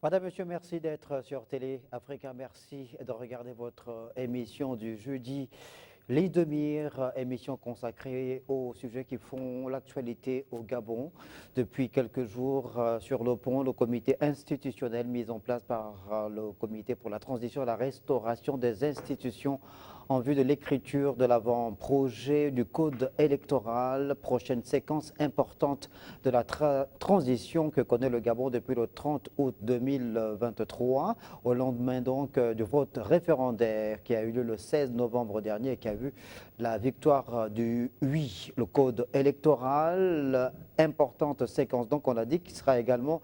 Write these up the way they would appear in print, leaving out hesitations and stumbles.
Madame, Monsieur, merci d'être sur Télé Africa. Merci de regarder votre émission du jeudi. Les demi-heures, émission consacrée aux sujets qui font l'actualité au Gabon. Depuis quelques jours, sur le pont, le comité institutionnel mis en place par le comité pour la transition et la restauration des institutions en vue de l'écriture de l'avant-projet du code électoral, prochaine séquence importante de la transition que connaît le Gabon depuis le 30 août 2023, au lendemain donc du vote référendaire qui a eu lieu le 16 novembre dernier et qui a vu la victoire du oui, le code électoral. Importante séquence, donc on a dit qu'il sera également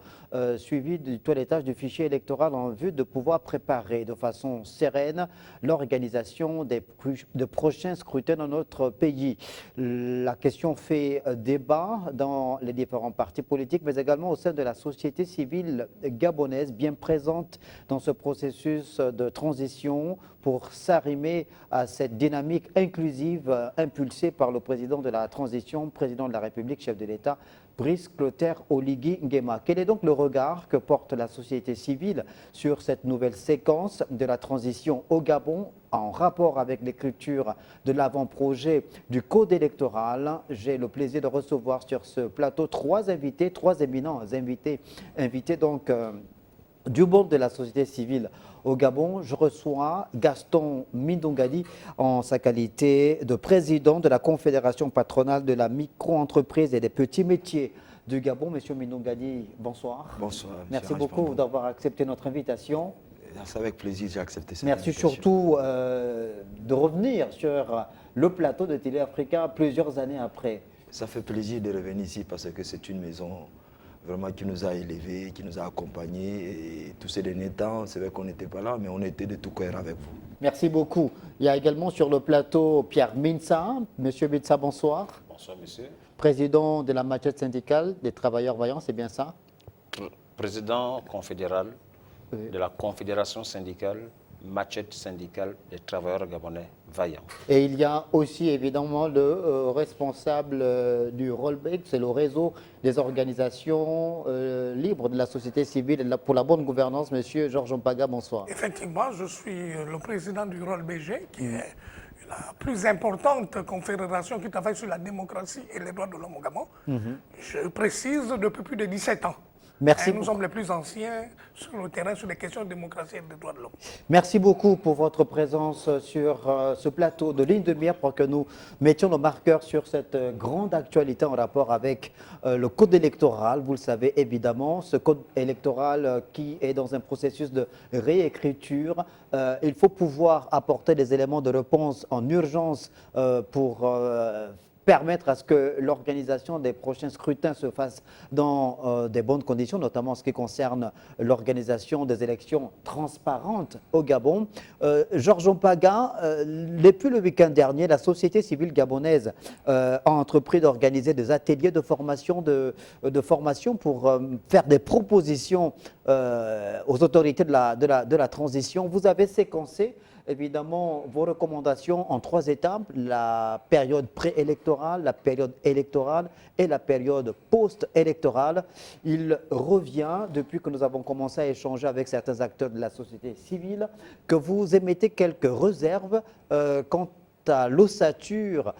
suivi du toilettage du fichier électoral en vue de pouvoir préparer de façon sereine l'organisation de prochains scrutins dans notre pays. La question fait débat dans les différents partis politiques, mais également au sein de la société civile gabonaise, bien présente dans ce processus de transition pour s'arrimer à cette dynamique inclusive impulsée par le président de la transition, président de la République, chef de l'État, Brice Clotaire Oligui Nguema. Quel est donc le regard que porte la société civile sur cette nouvelle séquence de la transition au Gabon en rapport avec l'écriture de l'avant-projet du code électoral? J'ai le plaisir de recevoir sur ce plateau trois éminents invités donc du monde de la société civile au Gabon. Je reçois Gaston Mindongadi en sa qualité de président de la Confédération patronale de la micro-entreprise et des petits métiers du Gabon. Monsieur Mindongadi, bonsoir. Bonsoir. Merci beaucoup d'avoir accepté notre invitation. C'est avec plaisir que j'ai accepté cette Merci invitation. surtout de revenir sur le plateau de Télé Africa plusieurs années après. Ça fait plaisir de revenir ici parce que c'est une maison vraiment qui nous a élevés, qui nous a accompagnés. Et tous ces derniers temps, c'est vrai qu'on n'était pas là, mais on était de tout cœur avec vous. Merci beaucoup. Il y a également sur le plateau Pierre Minsa. Monsieur Minsa, bonsoir. Bonsoir, monsieur. Président de la machette syndicale des travailleurs vaillants, c'est bien ça? Président confédéral de la Confédération syndicale, machette syndicale des travailleurs gabonais vaillants. Et il y a aussi évidemment le responsable du Rollback, c'est le réseau des organisations libres de la société civile pour la bonne gouvernance, monsieur Georges Mpaga, bonsoir. Effectivement, je suis le président du Rollbg, qui est la plus importante confédération qui travaille sur la démocratie et les droits de l'homme au Gabon. Je précise depuis plus de 17 ans. Merci. Nous sommes les plus anciens sur le terrain sur les questions de démocratie et des droits de l'homme. Merci beaucoup pour votre présence sur ce plateau de ligne de mire pour que nous mettions nos marqueurs sur cette grande actualité en rapport avec le code électoral. Vous le savez évidemment, ce code électoral qui est dans un processus de réécriture. Il faut pouvoir apporter des éléments de réponse en urgence pour permettre à ce que l'organisation des prochains scrutins se fasse dans des bonnes conditions, notamment en ce qui concerne l'organisation des élections transparentes au Gabon. Georges Mpaga, depuis le week-end dernier, la société civile gabonaise a entrepris d'organiser des ateliers de formation, pour faire des propositions aux autorités de la transition. Vous avez séquencé évidemment vos recommandations en trois étapes: la période préélectorale, la période électorale et la période post-électorale. Il revient, depuis que nous avons commencé à échanger avec certains acteurs de la société civile, que vous émettez quelques réserves quant à l'ossature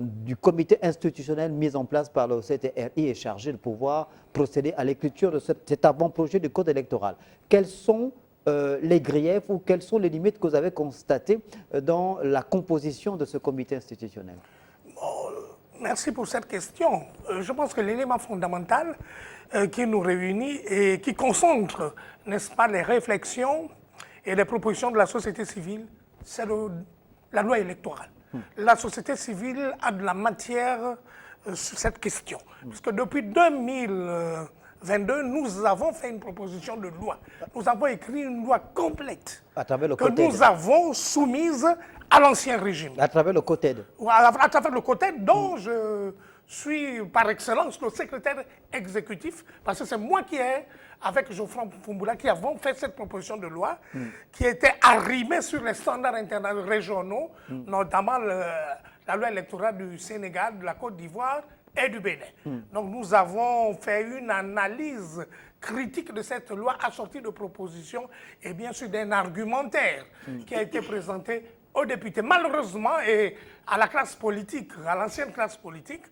du comité institutionnel mis en place par le CTRI et chargé de pouvoir procéder à l'écriture de cet avant-projet du code électoral. Quels sont les griefs ou quelles sont les limites que vous avez constatées dans la composition de ce comité institutionnel? Merci pour cette question. Je pense que l'élément fondamental qui nous réunit et qui concentre, n'est-ce pas, les réflexions et les propositions de la société civile, c'est la loi électorale. La société civile a de la matière sur cette question. Puisque depuis 2022, nous avons fait une proposition de loi. Nous avons écrit une loi complète À travers le que COTED. nous avons soumise à l'ancien régime. À travers le COTED. À travers le COTED dont je suis par excellence le secrétaire exécutif, parce que c'est moi qui ai, avec Geoffroy Fumboula, qui avons fait cette proposition de loi qui était arrimée sur les standards internationaux régionaux, notamment la loi électorale du Sénégal, de la Côte d'Ivoire et du Bénin. Donc nous avons fait une analyse critique de cette loi assortie de propositions et bien sûr d'un argumentaire qui a été présenté aux députés. Malheureusement, et à la classe politique, à l'ancienne classe politique,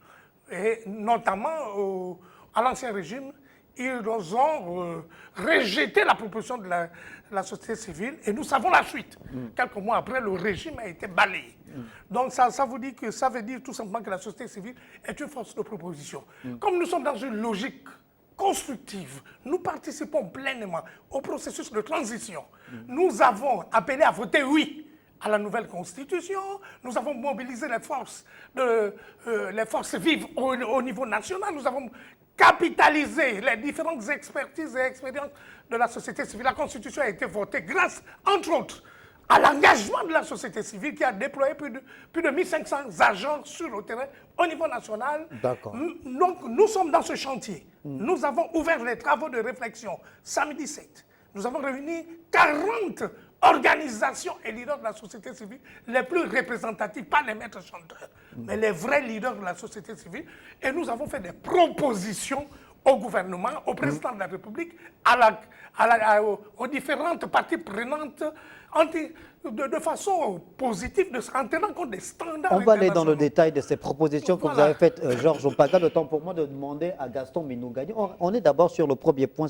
et notamment à l'ancien régime, ils ont rejeté la proposition de la société civile et nous savons la suite. Quelques mois après, le régime a été balayé. Donc ça veut dire tout simplement que la société civile est une force de proposition. Comme nous sommes dans une logique constructive, nous participons pleinement au processus de transition. Nous avons appelé à voter oui à la nouvelle constitution, nous avons mobilisé les forces vives au niveau national, nous avons capitalisé les différentes expertises et expériences de la société civile. La constitution a été votée grâce, entre autres, à l'engagement de la société civile qui a déployé plus de 1500 agents sur le terrain au niveau national. D'accord. Donc nous sommes dans ce chantier. Nous avons ouvert les travaux de réflexion samedi 7. Nous avons réuni 40 organisations et leaders de la société civile les plus représentatifs, pas les maîtres chanteurs, mais les vrais leaders de la société civile. Et nous avons fait des propositions au gouvernement, au président de la République, aux différentes parties prenantes, de façon positive, en tenant compte des standards. On va aller dans le internationaux. détail de ces propositions que vous Voilà. avez faites, Georges Opaga. Le temps pour moi de demander à Gaston Minougagne. On est d'abord sur le premier point,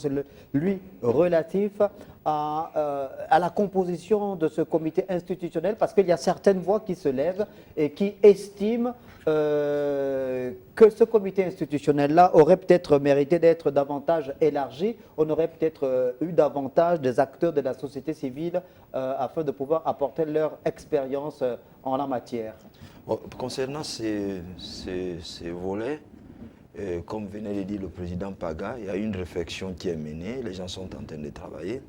lui relatif à la composition de ce comité institutionnel, parce qu'il y a certaines voix qui se lèvent et qui estiment que ce comité institutionnel-là aurait peut-être mérité d'être davantage élargi. On aurait peut-être eu davantage des acteurs de la société civile afin de pouvoir apporter leur expérience en la matière. Bon, concernant ces volets, comme venait de dire le président Paga, il y a une réflexion qui est menée, les gens sont en train de travailler.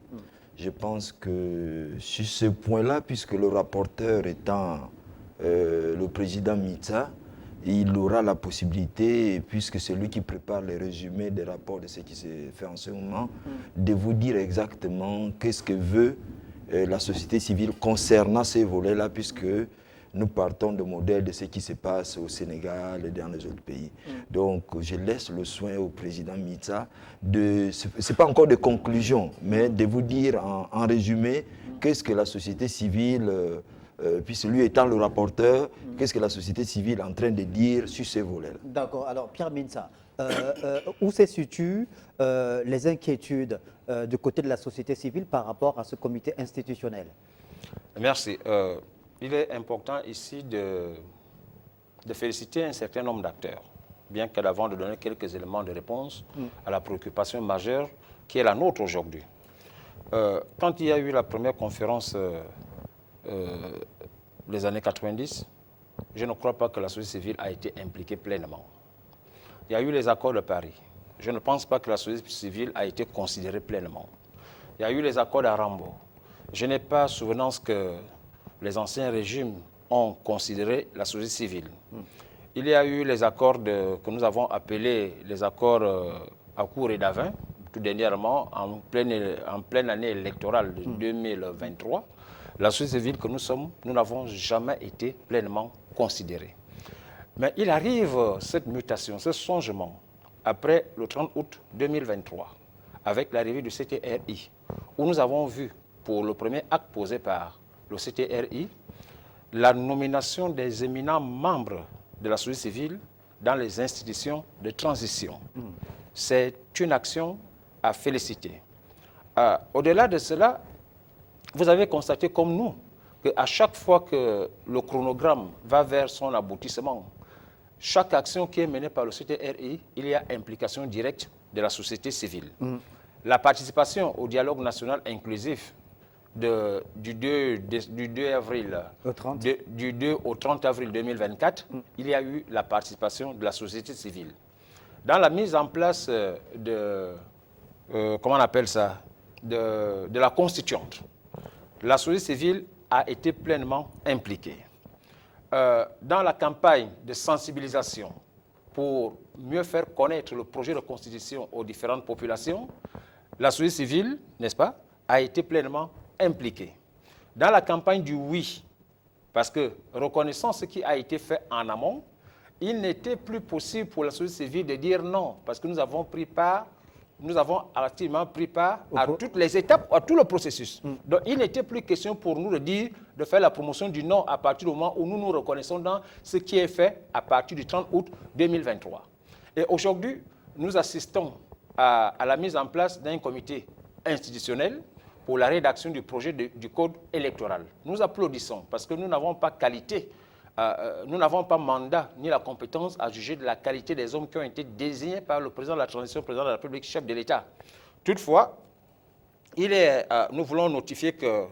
Je pense que sur ce point-là, puisque le rapporteur étant le président Mitsa, il aura la possibilité, puisque c'est lui qui prépare les résumés des rapports de ce qui s'est fait en ce moment, de vous dire exactement qu'est-ce que veut la société civile concernant ces volets-là, puisque nous partons de modèles de ce qui se passe au Sénégal et dans les autres pays. Donc, je laisse le soin au président Mitsa ce n'est pas encore de conclusion, mais de vous dire en résumé qu'est-ce que la société civile, puisque lui étant le rapporteur, qu'est-ce que la société civile est en train de dire sur ces volets-là. D'accord. Alors, Pierre Minsa, où se situent les inquiétudes du côté de la société civile par rapport à ce comité institutionnel? Merci. Il est important ici de féliciter un certain nombre d'acteurs, bien qu'avant de donner quelques éléments de réponse à la préoccupation majeure qui est la nôtre aujourd'hui. Quand il y a eu la première conférence des années 90, je ne crois pas que la société civile a été impliquée pleinement. Il y a eu les accords de Paris. Je ne pense pas que la société civile a été considérée pleinement. Il y a eu les accords d'Arambo. Je n'ai pas souvenance que les anciens régimes ont considéré la société civile. Il y a eu les accords que nous avons appelés les accords à court et d'avant, tout dernièrement, en pleine année électorale de 2023. La société civile que nous sommes, nous n'avons jamais été pleinement considérés. Mais il arrive cette mutation, ce changement, après le 30 août 2023, avec l'arrivée du CTRI, où nous avons vu, pour le premier acte posé par le CTRI, la nomination des éminents membres de la société civile dans les institutions de transition. C'est une action à féliciter. Au-delà de cela, vous avez constaté comme nous qu'à chaque fois que le chronogramme va vers son aboutissement, chaque action qui est menée par le CTRI, il y a implication directe de la société civile. La participation au dialogue national inclusif du 2 avril, du 2 au 30 avril 2024, il y a eu la participation de la société civile. Dans la mise en place comment on appelle ça, de la constituante, la société civile a été pleinement impliquée. Dans la campagne de sensibilisation pour mieux faire connaître le projet de constitution aux différentes populations, la société civile, n'est-ce pas, a été pleinement impliquée. Dans la campagne du oui, parce que reconnaissant ce qui a été fait en amont il n'était plus possible pour la société civile de dire non, parce que nous avons pris part, nous avons activement pris part à toutes les étapes, à tout le processus. Donc il n'était plus question pour nous de faire la promotion du non à partir du moment où nous nous reconnaissons dans ce qui est fait à partir du 30 août 2023. Et aujourd'hui, nous assistons à la mise en place d'un comité institutionnel pour la rédaction du projet du code électoral. Nous applaudissons parce que nous n'avons pas qualité, nous n'avons pas mandat ni la compétence à juger de la qualité des hommes qui ont été désignés par le président de la transition, président de la République, chef de l'État. Toutefois, nous voulons notifier que,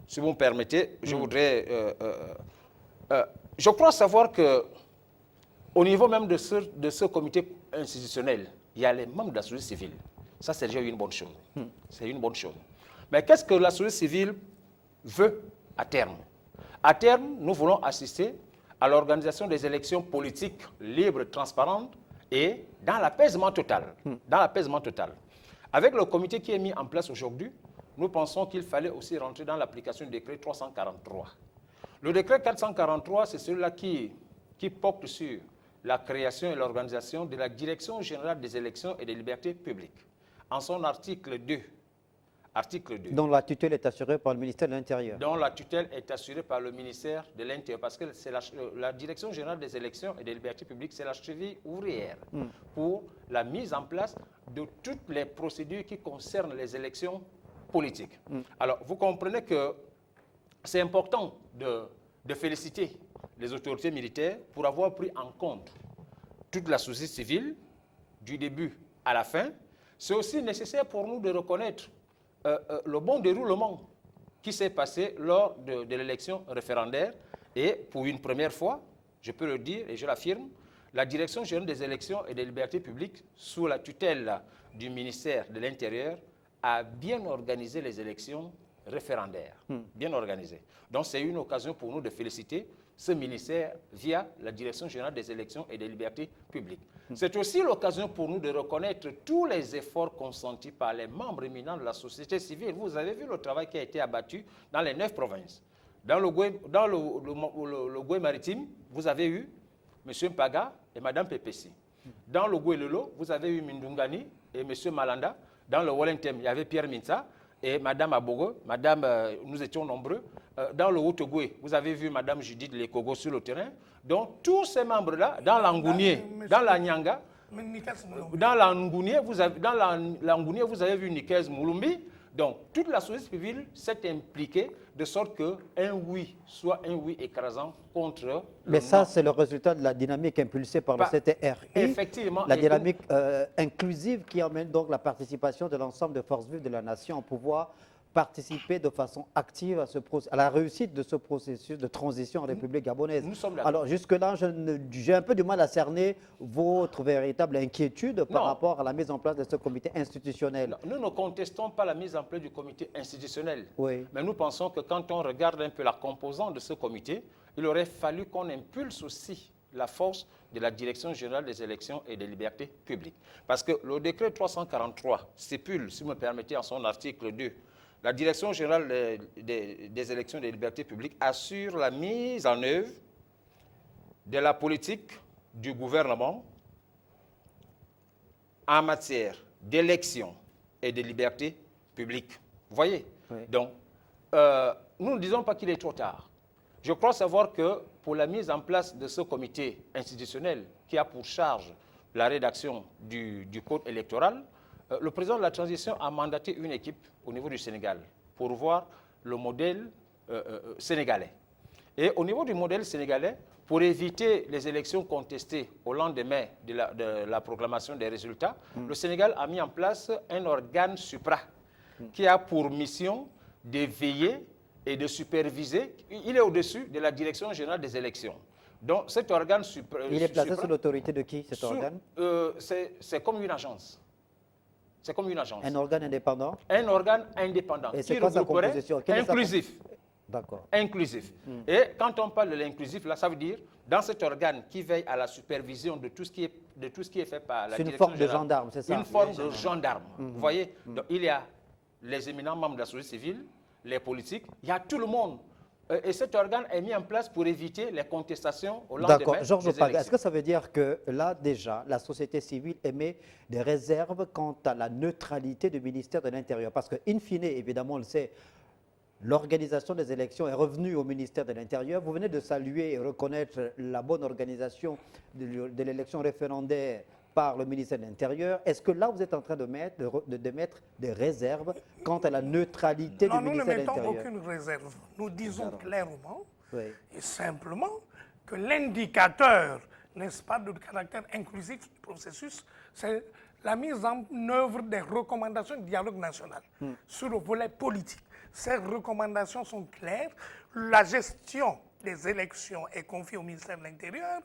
si vous me permettez, je voudrais... je crois savoir qu'au niveau même de ce comité institutionnel, il y a les membres de la société civile. Ça, c'est déjà une bonne chose. C'est une bonne chose. Mais qu'est-ce que la société civile veut à terme? À terme, nous voulons assister à l'organisation des élections politiques libres, transparentes et dans l'apaisement total. Dans l'apaisement total. Avec le comité qui est mis en place aujourd'hui, nous pensons qu'il fallait aussi rentrer dans l'application du décret 343. Le décret 443, c'est celui-là qui porte sur la création et l'organisation de la Direction générale des élections et des libertés publiques. En son article 2, dont la tutelle est assurée par le ministère de l'Intérieur. Dont la tutelle est assurée par le ministère de l'Intérieur. Parce que c'est la Direction générale des élections et des libertés publiques, c'est la cheville ouvrière pour la mise en place de toutes les procédures qui concernent les élections politiques. Alors, vous comprenez que c'est important de féliciter les autorités militaires pour avoir pris en compte toute la société civile, du début à la fin. C'est aussi nécessaire pour nous de reconnaître le bon déroulement qui s'est passé lors de l'élection référendaire. Et pour une première fois, je peux le dire et je l'affirme, la Direction générale des élections et des libertés publiques, sous la tutelle du ministère de l'Intérieur, a bien organisé les élections référendaires. Bien organisées. Donc c'est une occasion pour nous de féliciter ce ministère via la Direction générale des élections et des libertés publiques. C'est aussi l'occasion pour nous de reconnaître tous les efforts consentis par les membres éminents de la société civile. Vous avez vu le travail qui a été abattu dans les 9 provinces. Dans le Goué maritime, vous avez eu M. Mpaga et Mme Pepesi. Dans le Goué Lelo, vous avez eu Mindungani et M. Malanda. Dans le Wellington, il y avait Pierre Minsa et Mme Abogo. Nous étions nombreux. Dans le Haut-Ogoué, vous avez vu Mme Judith Lekogo sur le terrain. Donc, tous ces membres-là, dans l'Angounier, dans la Nyanga, dans l'Angounier, vous avez vu Nikez Moulumbi. Donc, toute la société civile s'est impliquée de sorte qu'un oui soit un oui écrasant contre le Mais non. ça, c'est le résultat de la dynamique impulsée par le CTRI. Effectivement. La dynamique inclusive qui emmène donc la participation de l'ensemble des forces vives de la nation pour pouvoir participer de façon active à la réussite de ce processus de transition en République gabonaise. Nous sommes là. Alors jusque-là, j'ai un peu du mal à cerner votre véritable inquiétude par rapport à la mise en place de ce comité institutionnel. Nous ne contestons pas la mise en place du comité institutionnel. Oui. Mais nous pensons que quand on regarde un peu la composante de ce comité, il aurait fallu qu'on impulse aussi la force de la Direction générale des élections et des libertés publiques. Parce que le décret 343 stipule, si vous me permettez, en son article 2, la Direction générale des élections et des libertés publiques assure la mise en œuvre de la politique du gouvernement en matière d'élections et de libertés publiques. Vous voyez? Oui. Donc, nous ne disons pas qu'il est trop tard. Je crois savoir que pour la mise en place de ce comité institutionnel qui a pour charge la rédaction du code électoral, le président de la transition a mandaté une équipe au niveau du Sénégal pour voir le modèle sénégalais. Et au niveau du modèle sénégalais, pour éviter les élections contestées au lendemain de la proclamation des résultats, le Sénégal a mis en place un organe supra qui a pour mission de veiller et de superviser. Il est au-dessus de la Direction générale des élections. Donc cet organe supra... Il est placé sous l'autorité de qui, cet organe? C'est comme une agence. C'est comme une agence. Un organe indépendant? Un organe indépendant. Et c'est quoi sa composition? Inclusif. D'accord. Inclusif. Et quand on parle de l'inclusif, là, ça veut dire, dans cet organe qui veille à la supervision de tout ce qui est fait par la Direction générale. C'est une forme de gendarme, c'est ça? Une forme de gendarme. Vous voyez? Donc, il y a les éminents membres de la société civile, les politiques, il y a tout le monde Et cet organe est mis en place pour éviter les contestations au D'accord. lendemain Georges des Opaga, est-ce élections. que ça veut dire que là, déjà, la société civile émet des réserves quant à la neutralité du ministère de l'Intérieur? Parce que, in fine, évidemment, on le sait, l'organisation des élections est revenue au ministère de l'Intérieur. Vous venez de saluer et reconnaître la bonne organisation de l'élection référendaire par le ministère de l'Intérieur. Est-ce que là, vous êtes en train de mettre des réserves quant à la neutralité Non, du nous ne ministère de mettons l'Intérieur? aucune réserve. Nous disons D'accord. clairement Oui. et simplement que l'indicateur, n'est-ce pas, de caractère inclusif du processus, c'est la mise en œuvre des recommandations du dialogue national sur le volet politique. Ces recommandations sont claires. La gestion des élections est confiée au ministère de l'Intérieur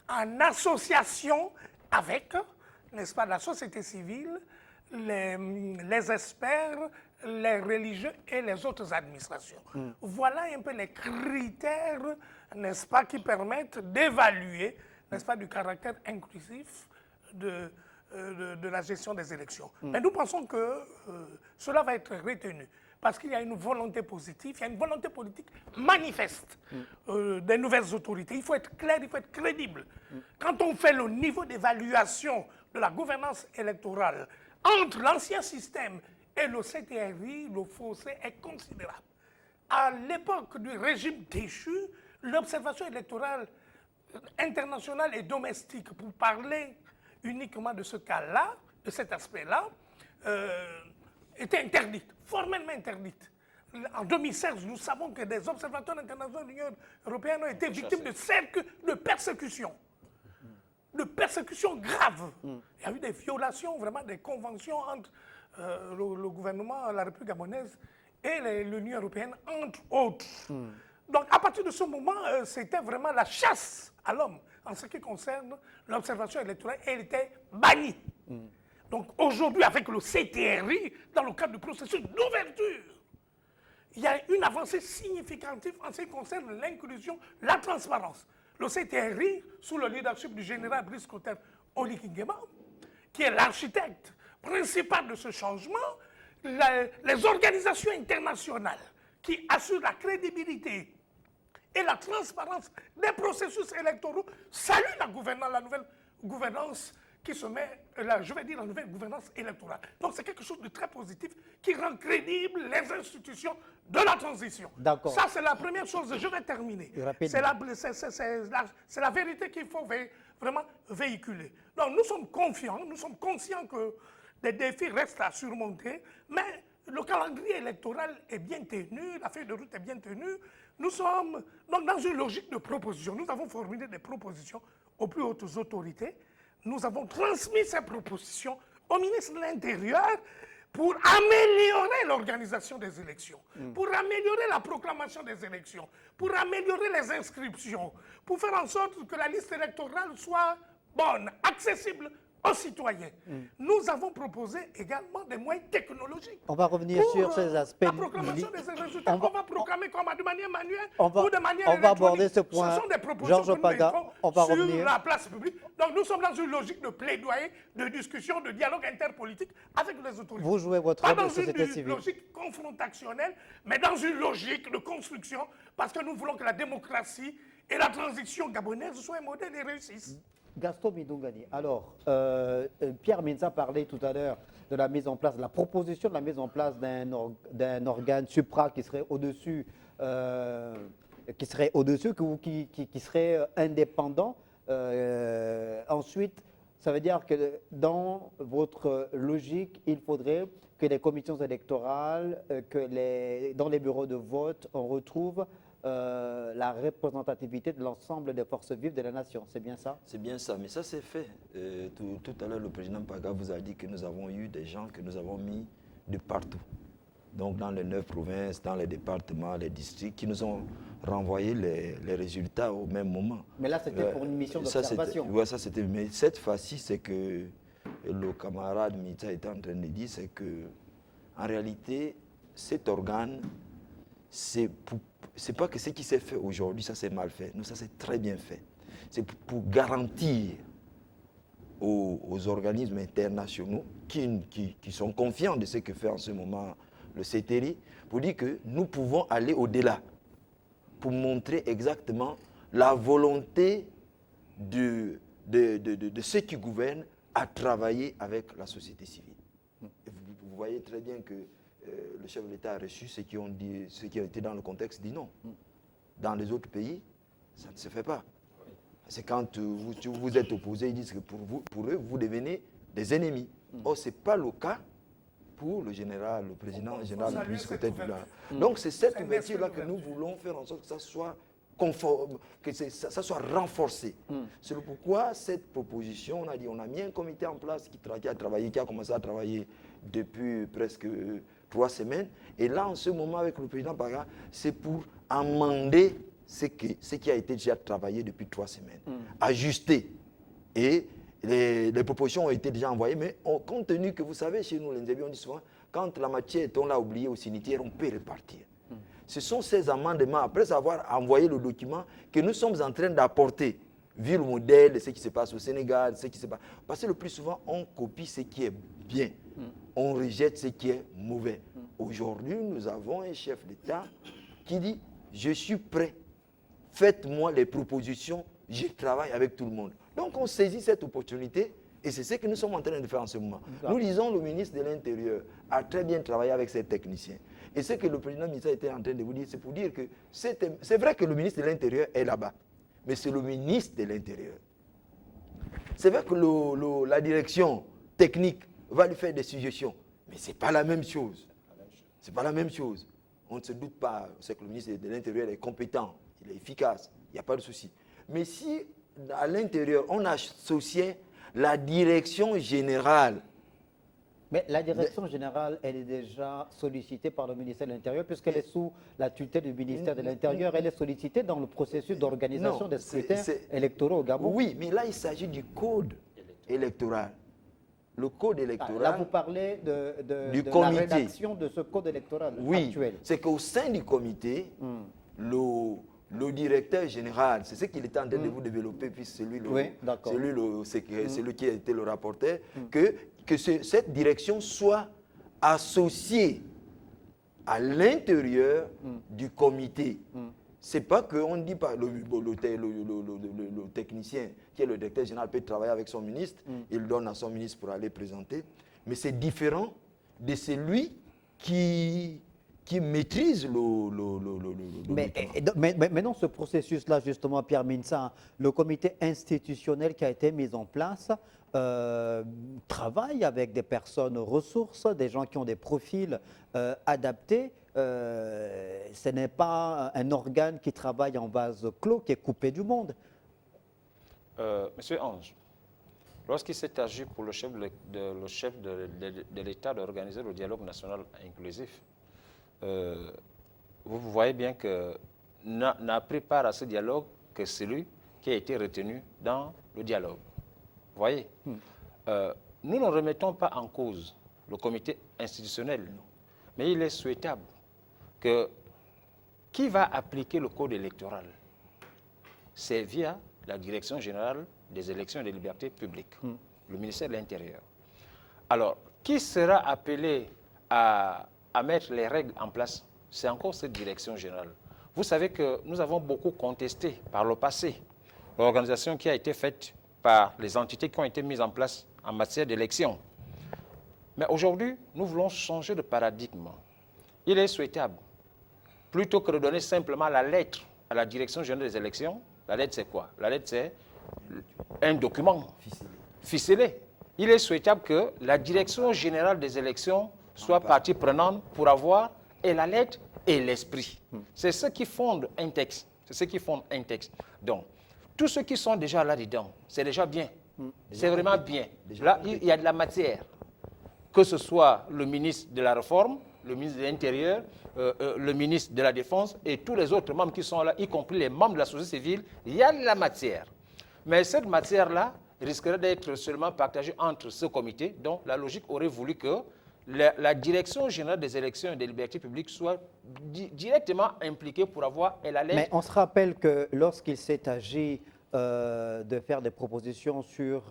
en association avec, n'est-ce pas, la société civile, les experts, les religieux et les autres administrations. Voilà un peu les critères, n'est-ce pas, qui permettent d'évaluer, n'est-ce pas, du caractère inclusif de la gestion des élections. Mais nous pensons que cela va être retenu parce qu'il y a une volonté positive, il y a une volonté politique manifeste des nouvelles autorités. Il faut être clair, il faut être crédible. Quand on fait le niveau d'évaluation de la gouvernance électorale entre l'ancien système et le CTRI, le fossé est considérable. À l'époque du régime déchu, l'observation électorale internationale et domestique, pour parler uniquement de ce cas-là, de cet aspect-là, était interdite, formellement interdite. En 2016, nous savons que des observateurs internationaux de l'Union européenne ont été victimes de cercles de persécution graves. Il y a eu des violations, vraiment des conventions entre le gouvernement, la République gabonaise et l'Union européenne, entre autres. Donc, à partir de ce moment, c'était vraiment la chasse à l'homme en ce qui concerne l'observation électorale. Elle était bannie. Donc, aujourd'hui, avec le CTRI, dans le cadre du processus d'ouverture, il y a une avancée significative en ce qui concerne l'inclusion, la transparence. Le CTRI, sous le leadership du général Brice Clotaire Oligui-Nguema, qui est l'architecte principal de ce changement, les organisations internationales qui assurent la crédibilité et la transparence des processus électoraux saluent la nouvelle gouvernance qui se met, je vais dire la nouvelle gouvernance électorale. Donc c'est quelque chose de très positif qui rend crédibles les institutions de la transition. D'accord. Ça c'est la première chose, je vais terminer. C'est la vérité qu'il faut vraiment véhiculer. Donc nous sommes confiants, nous sommes conscients que des défis restent à surmonter, mais le calendrier électoral est bien tenu, la feuille de route est bien tenue. Nous sommes donc dans une logique de proposition. Nous avons formulé des propositions aux plus hautes autorités. Nous avons transmis ces propositions au ministre de l'Intérieur pour améliorer l'organisation des élections, pour améliorer la proclamation des élections, pour améliorer les inscriptions, pour faire en sorte que la liste électorale soit bonne, accessible aux citoyens. Nous avons proposé également des moyens technologiques. On va revenir sur ces aspects. La proclamation des résultats, on va proclamer comme de manière manuelle ou de manière on va électronique. aborder ce point. Ce sont des propositions Georges Opaga, on va sur revenir. la place publique. Donc nous sommes dans une logique de plaidoyer, de discussion, de dialogue interpolitique avec les autorités. Vous jouez votre Pas rôle de dans société une civile. logique confrontationnelle, mais dans une logique de construction, parce que nous voulons que la démocratie et la transition gabonaise soient un modèle et réussissent. Gaston Midungani, alors, Pierre Mensa parlait tout à l'heure de la mise en place, de la proposition de la mise en place d'un organe supra qui serait au-dessus, qui serait indépendant. Ensuite, ça veut dire que dans votre logique, il faudrait que les commissions électorales, dans les bureaux de vote, on retrouve la représentativité de l'ensemble des forces vives de la nation. C'est bien ça? C'est bien ça, mais ça c'est fait. Tout à l'heure, le président Paga vous a dit que nous avons eu des gens que nous avons mis de partout. Donc dans les 9 provinces, dans les départements, les districts, qui nous ont renvoyé les résultats au même moment. Mais là, c'était pour une mission d'observation. Oui, ça c'était. Mais cette fois-ci, c'est que le camarade Mita est en train de dire, c'est que en réalité, cet organe, c'est pas que ce qui s'est fait aujourd'hui, ça c'est mal fait. Non, ça c'est très bien fait. C'est pour garantir aux organismes internationaux qui sont confiants de ce que fait en ce moment le CTRI, pour dire que nous pouvons aller au-delà. pour montrer exactement la volonté de ceux qui gouvernent à travailler avec la société civile. Et vous voyez très bien que le chef de l'État a reçu ceux qui ont été dans le contexte dit non. Dans les autres pays, ça ne se fait pas. C'est quand vous êtes opposés, ils disent que pour eux, vous devenez des ennemis. Or, ce n'est pas le cas pour le général, le président général du police côté du là. Donc, c'est cette ouverture-là que nous voulons faire en sorte que ça soit conforme, que ça soit renforcé. C'est pourquoi cette proposition, on a mis un comité en place qui a commencé à travailler depuis presque 3 semaines. Et là, en ce moment, avec le président Paga, c'est pour amender ce qui a été déjà travaillé depuis 3 semaines. Ajuster. Et les propositions ont été déjà envoyées, mais compte tenu que vous savez, chez nous, les Ndébi, on dit souvent, quand la matière est, on l'a oubliée au cimetière, on peut repartir. Ce sont ces amendements, après avoir envoyé le document, que nous sommes en train d'apporter, vu le modèle de ce qui se passe au Sénégal, ce qui se passe. Parce que le plus souvent, on copie ce qui est bien, on rejette ce qui est mauvais. Aujourd'hui, nous avons un chef d'État qui dit, je suis prêt, faites-moi les propositions, je travaille avec tout le monde. Donc on saisit cette opportunité et c'est ce que nous sommes en train de faire en ce moment. Nous disons le ministre de l'Intérieur a très bien travaillé avec ses techniciens. Et ce que le président ministre était en train de vous dire, c'est pour dire que c'est vrai que le ministre de l'Intérieur est là-bas, mais c'est le ministre de l'Intérieur. C'est vrai que la direction technique va lui faire des suggestions, mais ce n'est pas la même chose. Ce n'est pas la même chose. On ne se doute pas, c'est que le ministre de l'Intérieur est compétent, il est efficace, il n'y a pas de souci. Mais si à l'intérieur, on associait la direction générale. Mais la direction générale, elle est déjà sollicitée par le ministère de l'Intérieur, puisqu'elle est sous la tutelle du ministère de l'Intérieur. Elle est sollicitée dans le processus d'organisation des scrutins électoraux au Gabon. Oui, mais là, il s'agit du code électoral. Le code électoral. Là, vous parlez de la rédaction de ce code électoral actuel. C'est qu'au sein du comité, le directeur général, c'est ce qu'il était en train de vous développer, puis c'est lui, celui qui a été le rapporteur, que cette direction soit associée à l'intérieur du comité. C'est pas qu'on dit pas le technicien qui est le directeur général peut travailler avec son ministre, il donne à son ministre pour aller présenter, mais c'est différent de celui qui maîtrise mais dans ce processus-là, justement, Pierre Minsah, le comité institutionnel qui a été mis en place travaille avec des personnes ressources, des gens qui ont des profils adaptés. Ce n'est pas un organe qui travaille en vase clos, qui est coupé du monde. Monsieur Ange, lorsqu'il s'est agi pour le chef de l'État d'organiser le dialogue national inclusif, vous voyez bien que n'a pris part à ce dialogue que celui qui a été retenu dans le dialogue. Vous voyez, nous ne remettons pas en cause le comité institutionnel, mais il est souhaitable que qui va appliquer le code électoral, c'est via la Direction générale des élections et des libertés publiques, le ministère de l'Intérieur. Alors, qui sera appelé à mettre les règles en place? C'est encore cette direction générale. Vous savez que nous avons beaucoup contesté par le passé l'organisation qui a été faite par les entités qui ont été mises en place en matière d'élection. Mais aujourd'hui, nous voulons changer de paradigme. Il est souhaitable, plutôt que de donner simplement la lettre à la direction générale des élections, la lettre c'est quoi? La lettre c'est un document ficelé. Il est souhaitable que la direction générale des élections soit partie prenante pour avoir et la lettre et l'esprit. C'est ce qui fonde un texte. C'est ce qui fonde un texte. Donc, tous ceux qui sont déjà là-dedans, c'est déjà bien. C'est vraiment bien. Là, il y a de la matière. Que ce soit le ministre de la Réforme, le ministre de l'Intérieur, le ministre de la Défense et tous les autres membres qui sont là, y compris les membres de la société civile, il y a de la matière. Mais cette matière-là risquerait d'être seulement partagée entre ce comité. Donc, la logique aurait voulu que la direction générale des élections et des libertés publiques soit directement impliquée pour avoir la lettre. Mais on se rappelle que lorsqu'il s'est agi de faire des propositions sur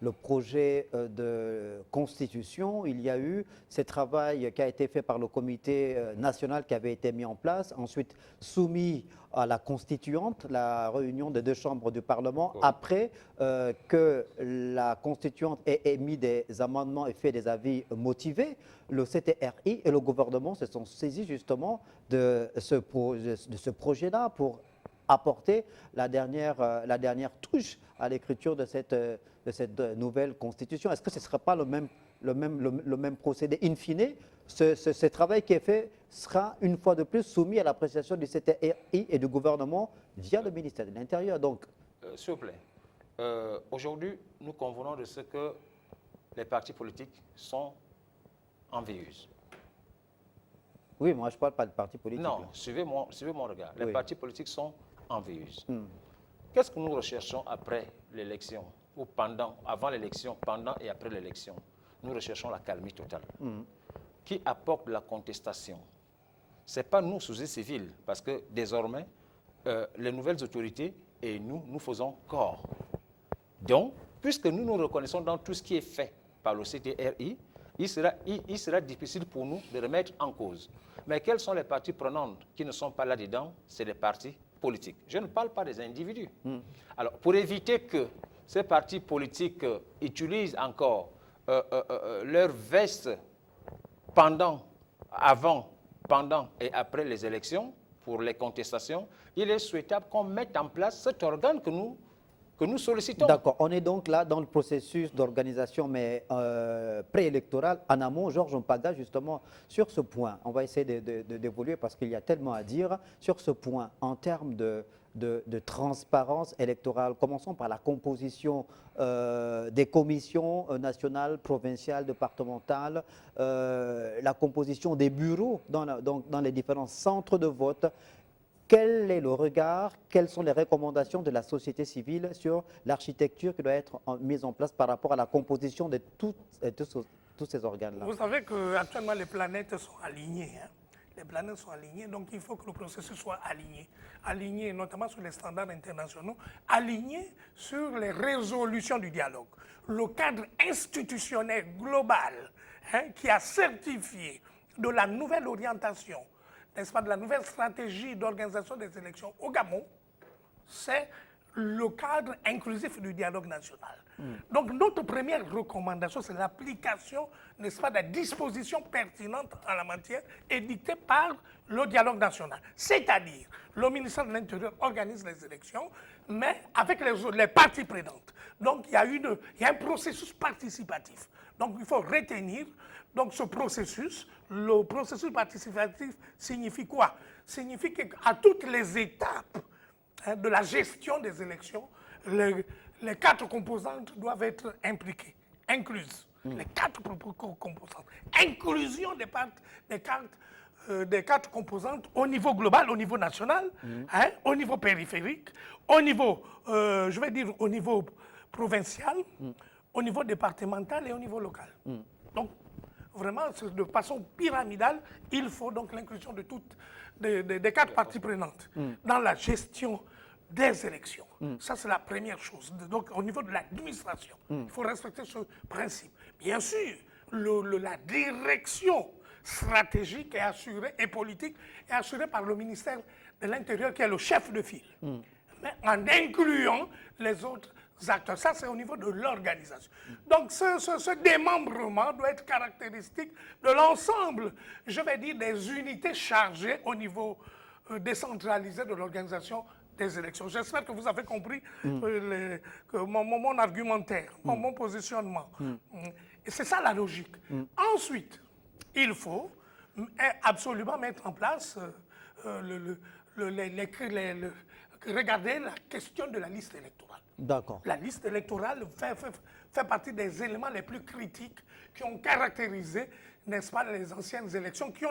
le projet de constitution. Il y a eu ce travail qui a été fait par le comité national qui avait été mis en place, ensuite soumis à la constituante, la réunion des deux chambres du Parlement, après que la constituante ait émis des amendements et fait des avis motivés. Le CTRI et le gouvernement se sont saisis justement de ce projet-là pour apporter la dernière touche à l'écriture de cette nouvelle constitution. Est-ce que ce ne sera pas le même procédé? In fine, ce travail qui est fait sera une fois de plus soumis à l'appréciation du CTRI et du gouvernement via le ministère de l'Intérieur. Donc, s'il vous plaît, aujourd'hui, nous convenons de ce que les partis politiques sont en veilleuse. oui, moi je ne parle pas de parti politique. Non, suivez mon regard. Les Oui. partis politiques sont en veilleuse. Qu'est-ce que nous recherchons après l'élection, ou avant l'élection, pendant et après l'élection? Nous recherchons la calmie totale. Qui apporte la contestation? Ce n'est pas nous, société civile, parce que désormais, les nouvelles autorités et nous faisons corps. Donc, puisque nous nous reconnaissons dans tout ce qui est fait par le CTRI, il sera difficile pour nous de remettre en cause. Mais quelles sont les parties prenantes qui ne sont pas là-dedans? C'est les partis politiques. Je ne parle pas des individus. Alors, pour éviter que ces partis politiques utilisent encore leur veste avant, pendant et après les élections pour les contestations, il est souhaitable qu'on mette en place cet organe que nous sollicitons. D'accord, on est donc là dans le processus d'organisation, mais préélectoral, en amont. Georges Mpaga, justement, sur ce point, on va essayer d'évoluer parce qu'il y a tellement à dire. Sur ce point, en termes de transparence électorale, commençons par la composition des commissions nationales, provinciales, départementales, la composition des bureaux dans les différents centres de vote. Quel est le regard, quelles sont les recommandations de la société civile sur l'architecture qui doit être mise en place par rapport à la composition de tous ces organes-là? Vous savez qu'actuellement, les planètes sont alignées. Hein. Les planètes sont alignées, donc il faut que le processus soit aligné. Aligné notamment sur les standards internationaux, aligné sur les résolutions du dialogue. Le cadre institutionnel global qui a certifié de la nouvelle orientation, n'est-ce pas, de la nouvelle stratégie d'organisation des élections au Gabon, c'est le cadre inclusif du dialogue national. Donc notre première recommandation, c'est l'application, n'est-ce pas, des dispositions pertinentes en la matière édictées par le dialogue national. C'est-à-dire, le ministère de l'Intérieur organise les élections, mais avec les parties prenantes. Donc il y a un processus participatif. Donc il faut retenir donc, ce processus. Le processus participatif signifie quoi? Signifie qu'à toutes les étapes de la gestion des élections, les quatre composantes doivent être impliquées, incluses. Les quatre composantes. Inclusion des quatre composantes au niveau global, au niveau national, au niveau périphérique, au niveau, je vais dire, au niveau provincial, au niveau départemental et au niveau local. Donc, vraiment, de façon pyramidale, il faut donc l'inclusion de toutes, des quatre parties prenantes dans la gestion des élections. Ça, c'est la première chose. Donc, au niveau de l'administration, il faut respecter ce principe. Bien sûr, la direction stratégique est assurée, et politique est assurée par le ministère de l'Intérieur, qui est le chef de file. Mais en incluant les autres acteurs. Ça, c'est au niveau de l'organisation. Donc, ce démembrement doit être caractéristique de l'ensemble, je vais dire, des unités chargées au niveau décentralisé de l'organisation des élections. J'espère que vous avez compris mon argumentaire, mon positionnement. Et c'est ça la logique. Ensuite, il faut absolument mettre en place, regarder la question de la liste électorale. D'accord. La liste électorale fait partie des éléments les plus critiques qui ont caractérisé, n'est-ce pas, les anciennes élections, qui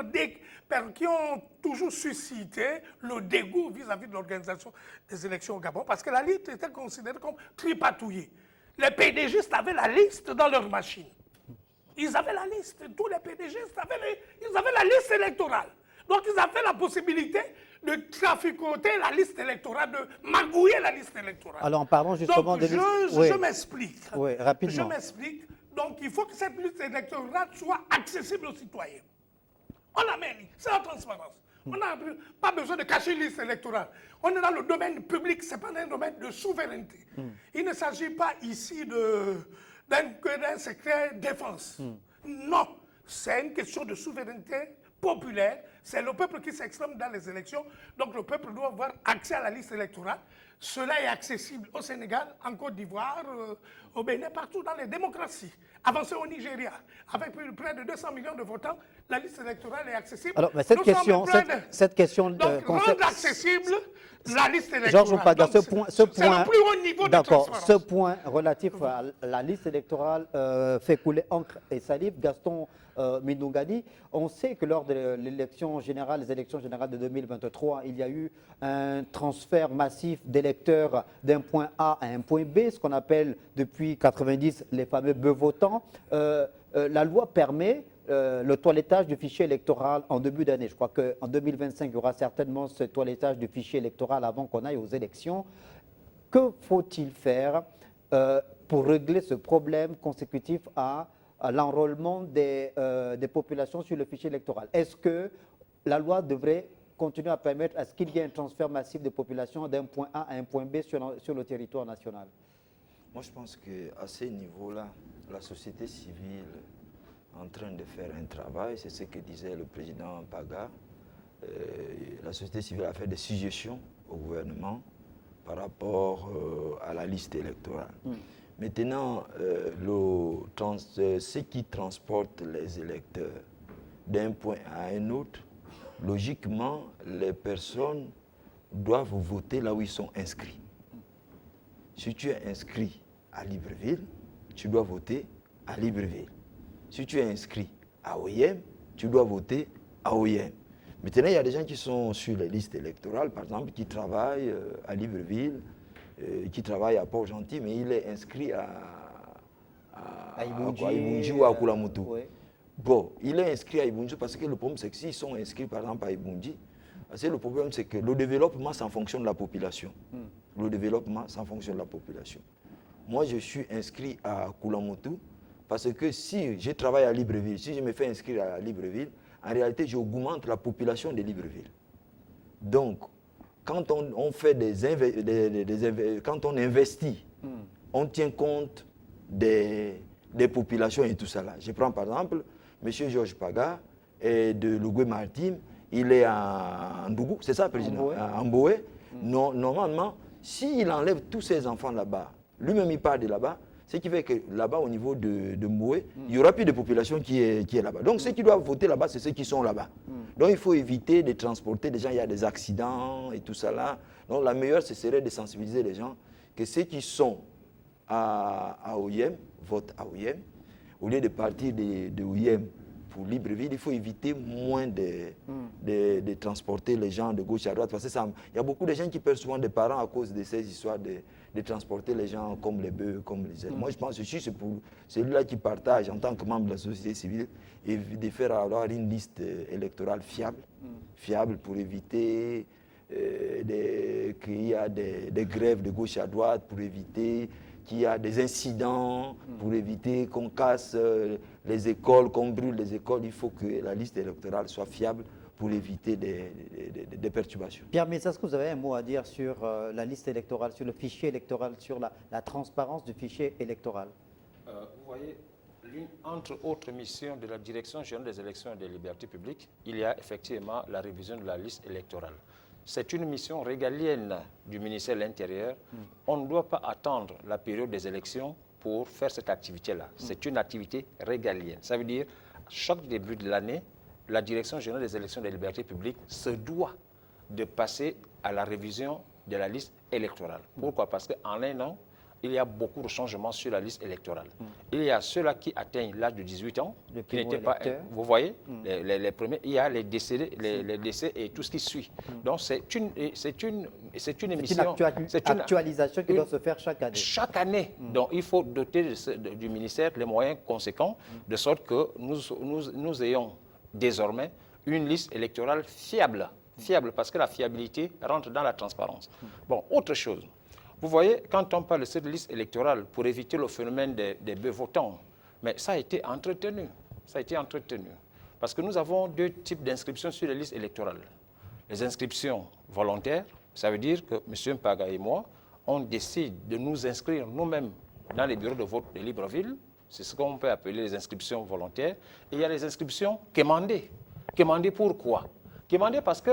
ont toujours suscité le dégoût vis-à-vis de l'organisation des élections au Gabon, parce que la liste était considérée comme tripatouillée. Les PDGistes avaient la liste dans leur machine. Ils avaient la liste, tous les PDGistes avaient la liste électorale. Donc ils avaient la possibilité de traficoter la liste électorale, de magouiller la liste électorale. Alors, en parlant justement Donc, de liste... Oui. je m'explique. Oui, rapidement. Je m'explique. Donc, il faut que cette liste électorale soit accessible aux citoyens. On la met, c'est la transparence. On n'a pas besoin de cacher une liste électorale. On est dans le domaine public, ce n'est pas un domaine de souveraineté. Il ne s'agit pas ici d'un secret défense. Non, c'est une question de souveraineté populaire. C'est le peuple qui s'exprime dans les élections. Donc le peuple doit avoir accès à la liste électorale. Cela est accessible au Sénégal, en Côte d'Ivoire, au Bénin, partout dans les démocraties. Avancé au Nigeria, avec près de 200 millions de votants, la liste électorale est accessible. Alors, mais cette question donc, rendre accessible la liste électorale. Georges Opaga, ce point, c'est le plus haut niveau de transparence. Ce point relatif à la liste électorale fait couler encre et salive. Gaston Minungani, on sait que lors de l'élection générale, les élections générales de 2023, il y a eu un transfert massif d'électeurs d'un point A à un point B, ce qu'on appelle depuis 90 les fameux bœufs votants. La loi permet le toilettage du fichier électoral en début d'année. Je crois qu'en 2025, il y aura certainement ce toilettage du fichier électoral avant qu'on aille aux élections. Que faut-il faire pour régler ce problème consécutif à l'enrôlement des populations sur le fichier électoral? Est-ce que la loi devrait continuer à permettre à ce qu'il y ait un transfert massif de population d'un point A à un point B sur le territoire national? Moi, je pense qu'à ces niveaux-là, la société civile en train de faire un travail, c'est ce que disait le président Paga. La société civile a fait des suggestions au gouvernement par rapport à la liste électorale. Maintenant, ce qui transporte les électeurs d'un point à un autre, logiquement, les personnes doivent voter là où ils sont inscrits. Si tu es inscrit à Libreville, tu dois voter à Libreville. Si tu es inscrit à OIM, tu dois voter à OIM. Maintenant, il y a des gens qui sont sur les listes électorales, par exemple, qui travaillent à Libreville, qui travaillent à Port-Gentil, mais il est inscrit à Ibunji ou à Kulamutu. Bon, il est inscrit à Ibunji parce que le problème, c'est que s'ils sont inscrits, par exemple, à Ibunji, le problème, c'est que le développement, c'est en fonction de la population. Le développement, c'est en fonction de la population. Moi, je suis inscrit à Kulamutu parce que si je travaille à Libreville, si je me fais inscrire à Libreville, en réalité, j'augmente la population de Libreville. Donc, quand on fait quand on investit, on tient compte des populations et tout ça là. Je prends par exemple M. Georges Paga et de Lugwe Maritime, il est à Ndougou, c'est ça, président, à Mboé. Normalement, s'il enlève tous ses enfants là-bas, lui-même il part de là-bas, ce qui fait que là-bas, au niveau de Mboé, il n'y aura plus de population qui est là-bas. Donc, ceux qui doivent voter là-bas, c'est ceux qui sont là-bas. Donc, il faut éviter de transporter des gens. Il y a des accidents et tout ça là. Donc, la meilleure, ce serait de sensibiliser les gens que ceux qui sont à OIM votent à OIM. Au lieu de partir de OIM pour Libreville, il faut éviter moins de transporter les gens de gauche à droite. Parce qu'il y a beaucoup de gens qui perdent souvent des parents à cause de ces histoires de transporter les gens comme les bœufs, comme les ailes. Moi, je pense que c'est pour celui-là qui partage en tant que membre de la société civile et de faire avoir une liste électorale fiable pour éviter qu'il y a des grèves de gauche à droite, pour éviter qu'il y a des incidents, pour éviter qu'on casse les écoles, qu'on brûle les écoles. Il faut que la liste électorale soit fiable pour éviter des perturbations. Pierre Messa, est-ce que vous avez un mot à dire sur la liste électorale, sur le fichier électoral, sur la transparence du fichier électoral? Vous voyez, entre autres missions de la Direction générale des élections et des libertés publiques, il y a effectivement la révision de la liste électorale. C'est une mission régalienne du ministère de l'Intérieur. On ne doit pas attendre la période des élections pour faire cette activité-là. C'est une activité régalienne. Ça veut dire, chaque début de l'année, la Direction générale des élections et des libertés publiques se doit de passer à la révision de la liste électorale. Pourquoi? Parce qu'en un an, il y a beaucoup de changements sur la liste électorale. Il y a ceux-là qui atteignent l'âge de 18 ans, qui n'étaient pas, vous voyez, les premiers, il y a les décès et tout ce qui suit. Donc c'est une émission. C'est une actualisation qui doit se faire chaque année. Chaque année. Donc il faut doter du ministère les moyens conséquents, de sorte que nous ayons désormais une liste électorale fiable. Fiable, parce que la fiabilité rentre dans la transparence. Bon, autre chose. Vous voyez, quand on parle de cette liste électorale pour éviter le phénomène des bœufs votants, mais ça a été entretenu. Ça a été entretenu. Parce que nous avons deux types d'inscriptions sur les listes électorales. Les inscriptions volontaires, ça veut dire que M. Mpaga et moi, on décide de nous inscrire nous-mêmes dans les bureaux de vote de Libreville. C'est ce qu'on peut appeler les inscriptions volontaires. Et il y a les inscriptions quémandées. Quémandées pourquoi? Quémandées parce que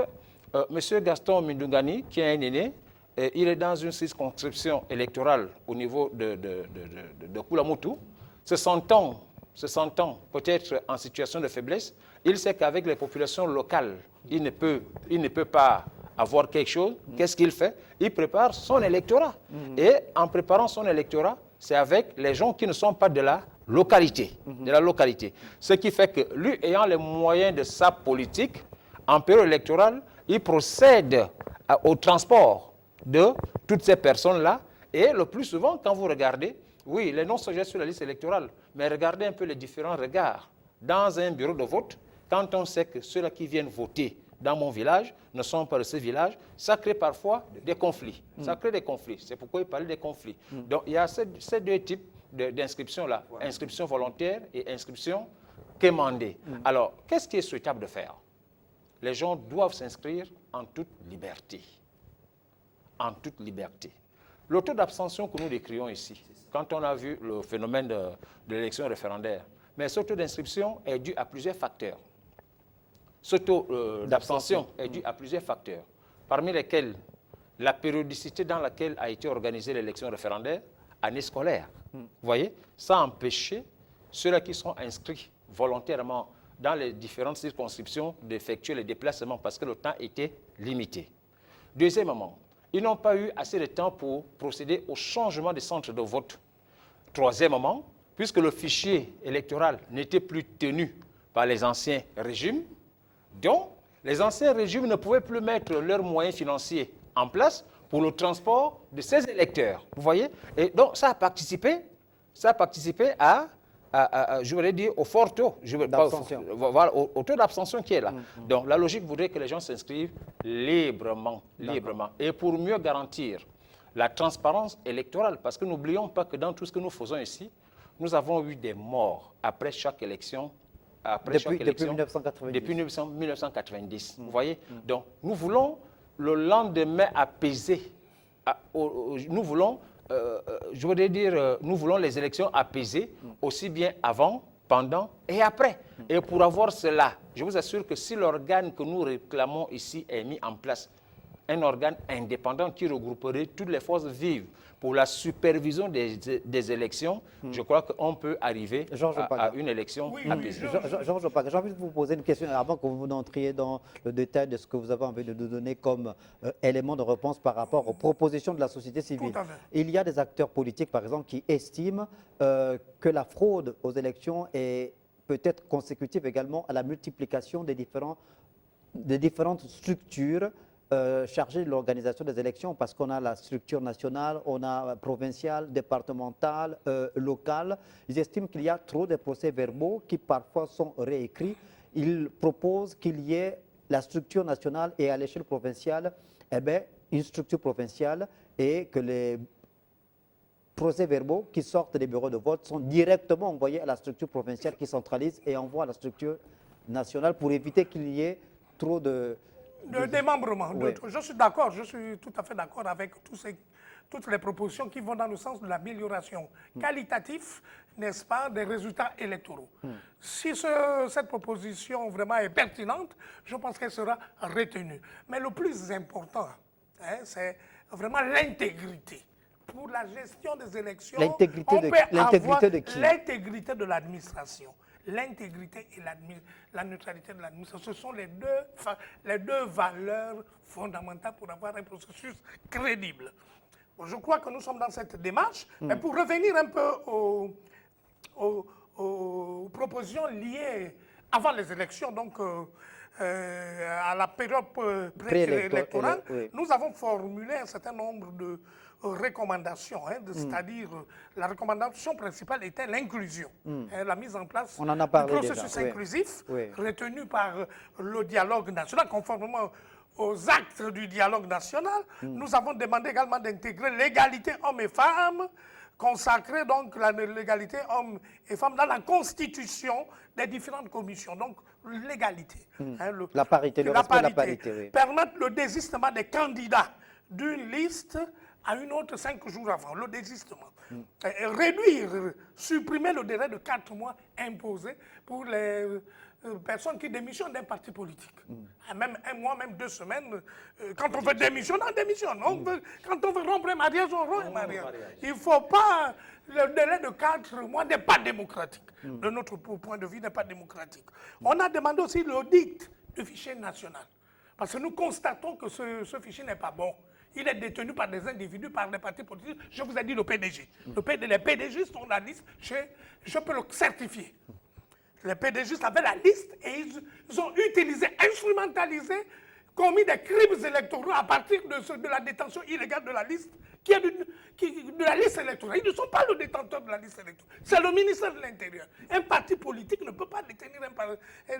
M. Gaston Mindungani, qui est un aîné, il est dans une circonscription électorale au niveau de Koulamoutou. Se sentant peut-être en situation de faiblesse, il sait qu'avec les populations locales, il ne peut pas avoir quelque chose. Qu'est-ce qu'il fait? Il prépare son électorat. Et en préparant son électorat, c'est avec les gens qui ne sont pas de la localité. Ce qui fait que lui, ayant les moyens de sa politique, en période électorale, il procède au transport de toutes ces personnes-là. Et le plus souvent, quand vous regardez, oui, les noms sont sur la liste électorale, mais regardez un peu les différents regards. Dans un bureau de vote, quand on sait que ceux-là qui viennent voter dans mon village ne sont pas de ce village, ça crée parfois des conflits. Ça crée des conflits. C'est pourquoi il parlait des conflits. Donc, il y a ces deux types d'inscriptions-là, inscription volontaire et inscription quémandée. Alors, qu'est-ce qui est souhaitable de faire? Les gens doivent s'inscrire en toute liberté. En toute liberté. Le taux d'abstention que nous décrions ici, quand on a vu le phénomène de l'élection référendaire, mais ce taux d'inscription est dû à plusieurs facteurs. Ce taux d'abstention est dû à plusieurs facteurs, parmi lesquels la périodicité dans laquelle a été organisée l'élection référendaire, année scolaire. Vous voyez, ça a empêché ceux-là qui sont inscrits volontairement dans les différentes circonscriptions d'effectuer les déplacements parce que le temps était limité. Deuxièmement, ils n'ont pas eu assez de temps pour procéder au changement des centres de vote. Troisièmement, puisque le fichier électoral n'était plus tenu par les anciens régimes, donc les anciens régimes ne pouvaient plus mettre leurs moyens financiers en place pour le transport de ces électeurs. Vous voyez? Et donc ça a participé à je voudrais dire, au fort taux. Voilà, au taux d'abstention qui est là. Donc la logique voudrait que les gens s'inscrivent librement. Et pour mieux garantir la transparence électorale, parce que n'oublions pas que dans tout ce que nous faisons ici, nous avons eu des morts après chaque élection. Depuis 1990. Vous voyez? Donc nous voulons le lendemain apaisé. Nous voulons je voudrais dire, nous voulons les élections apaisées, aussi bien avant, pendant et après. Et pour avoir cela, je vous assure que si l'organe que nous réclamons ici est mis en place, un organe indépendant qui regrouperait toutes les forces vives pour la supervision des élections, je crois qu'on peut arriver à une élection apaisée. Georges Opaga, j'ai envie de vous poser une question avant que vous n'entriez dans le détail de ce que vous avez envie de nous donner comme élément de réponse par rapport aux propositions de la société civile. Il y a des acteurs politiques, par exemple, qui estiment que la fraude aux élections est peut-être consécutive également à la multiplication des différentes structures chargé de l'organisation des élections parce qu'on a la structure nationale, on a provinciale, départementale, locale. Ils estiment qu'il y a trop de procès-verbaux qui parfois sont réécrits. Ils proposent qu'il y ait la structure nationale et à l'échelle provinciale, une structure provinciale et que les procès-verbaux qui sortent des bureaux de vote sont directement envoyés à la structure provinciale qui centralise et envoie à la structure nationale pour éviter qu'il y ait trop de démembrement. Oui. Je suis d'accord, je suis tout à fait d'accord avec toutes les propositions qui vont dans le sens de l'amélioration qualitative, n'est-ce pas, des résultats électoraux. Si cette proposition vraiment est pertinente, je pense qu'elle sera retenue. Mais le plus important, c'est vraiment l'intégrité. Pour la gestion des élections, l'intégrité de qui? L'intégrité de l'administration. L'intégrité et la neutralité de l'administration, ce sont les deux valeurs fondamentales pour avoir un processus crédible. Bon, je crois que nous sommes dans cette démarche, mais pour revenir un peu aux propositions liées avant les élections, donc à la période préélectorale, oui. nous avons formulé un certain nombre de recommandations, c'est-à-dire la recommandation principale était l'inclusion, la mise en place On en a du parlé processus déjà, oui. inclusif Oui. retenu par le dialogue national, conformément aux actes du dialogue national. Nous avons demandé également d'intégrer l'égalité hommes et femmes, consacrer donc l'égalité hommes et femmes dans la constitution des différentes commissions. Donc l'égalité. La parité, le respect de la parité, oui. Permettre le désistement des candidats d'une liste à une autre 5 jours avant, le désistement. Réduire, supprimer le délai de 4 mois imposé pour les personnes qui démissionnent d'un parti politique. Même 1 mois, même 2 semaines. Quand on veut démissionner, on démissionne. Quand on veut rompre un mariage, on rompt un mariage. Il ne faut pas... Le délai de 4 mois n'est pas démocratique. De notre point de vue, n'est pas démocratique. On a demandé aussi l'audit du fichier national. Parce que nous constatons que ce fichier n'est pas bon. Il est détenu par des individus, par des partis politiques. Je vous ai dit le PDG. Les PDG sont la liste, je peux le certifier. Les PDG avaient la liste et ils ont utilisé, instrumentalisé, commis des crimes électoraux à partir de la détention illégale de la liste, de la liste électorale. Ils ne sont pas le détenteur de la liste électorale. C'est le ministère de l'Intérieur. Un parti politique ne peut pas détenir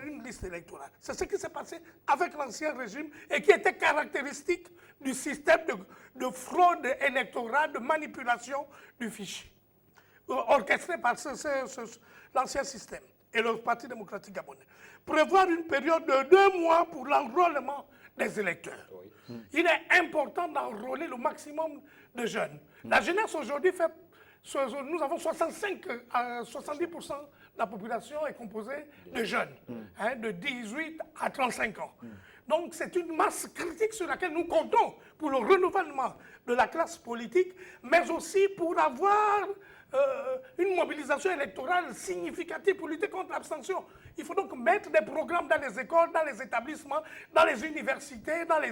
une liste électorale. C'est ce qui s'est passé avec l'ancien régime et qui était caractéristique du système de fraude électorale, de manipulation du fichier, orchestré par l'ancien système et le Parti démocratique gabonais. Prévoir une période de 2 mois pour l'enrôlement des électeurs. Oui. Il est important d'enrôler le maximum de jeunes. La jeunesse aujourd'hui fait... Nous avons 65 à 70% de la population est composée de jeunes, de 18 à 35 ans. Donc c'est une masse critique sur laquelle nous comptons pour le renouvellement de la classe politique, mais aussi pour avoir une mobilisation électorale significative pour lutter contre l'abstention. Il faut donc mettre des programmes dans les écoles, dans les établissements, dans les universités, dans les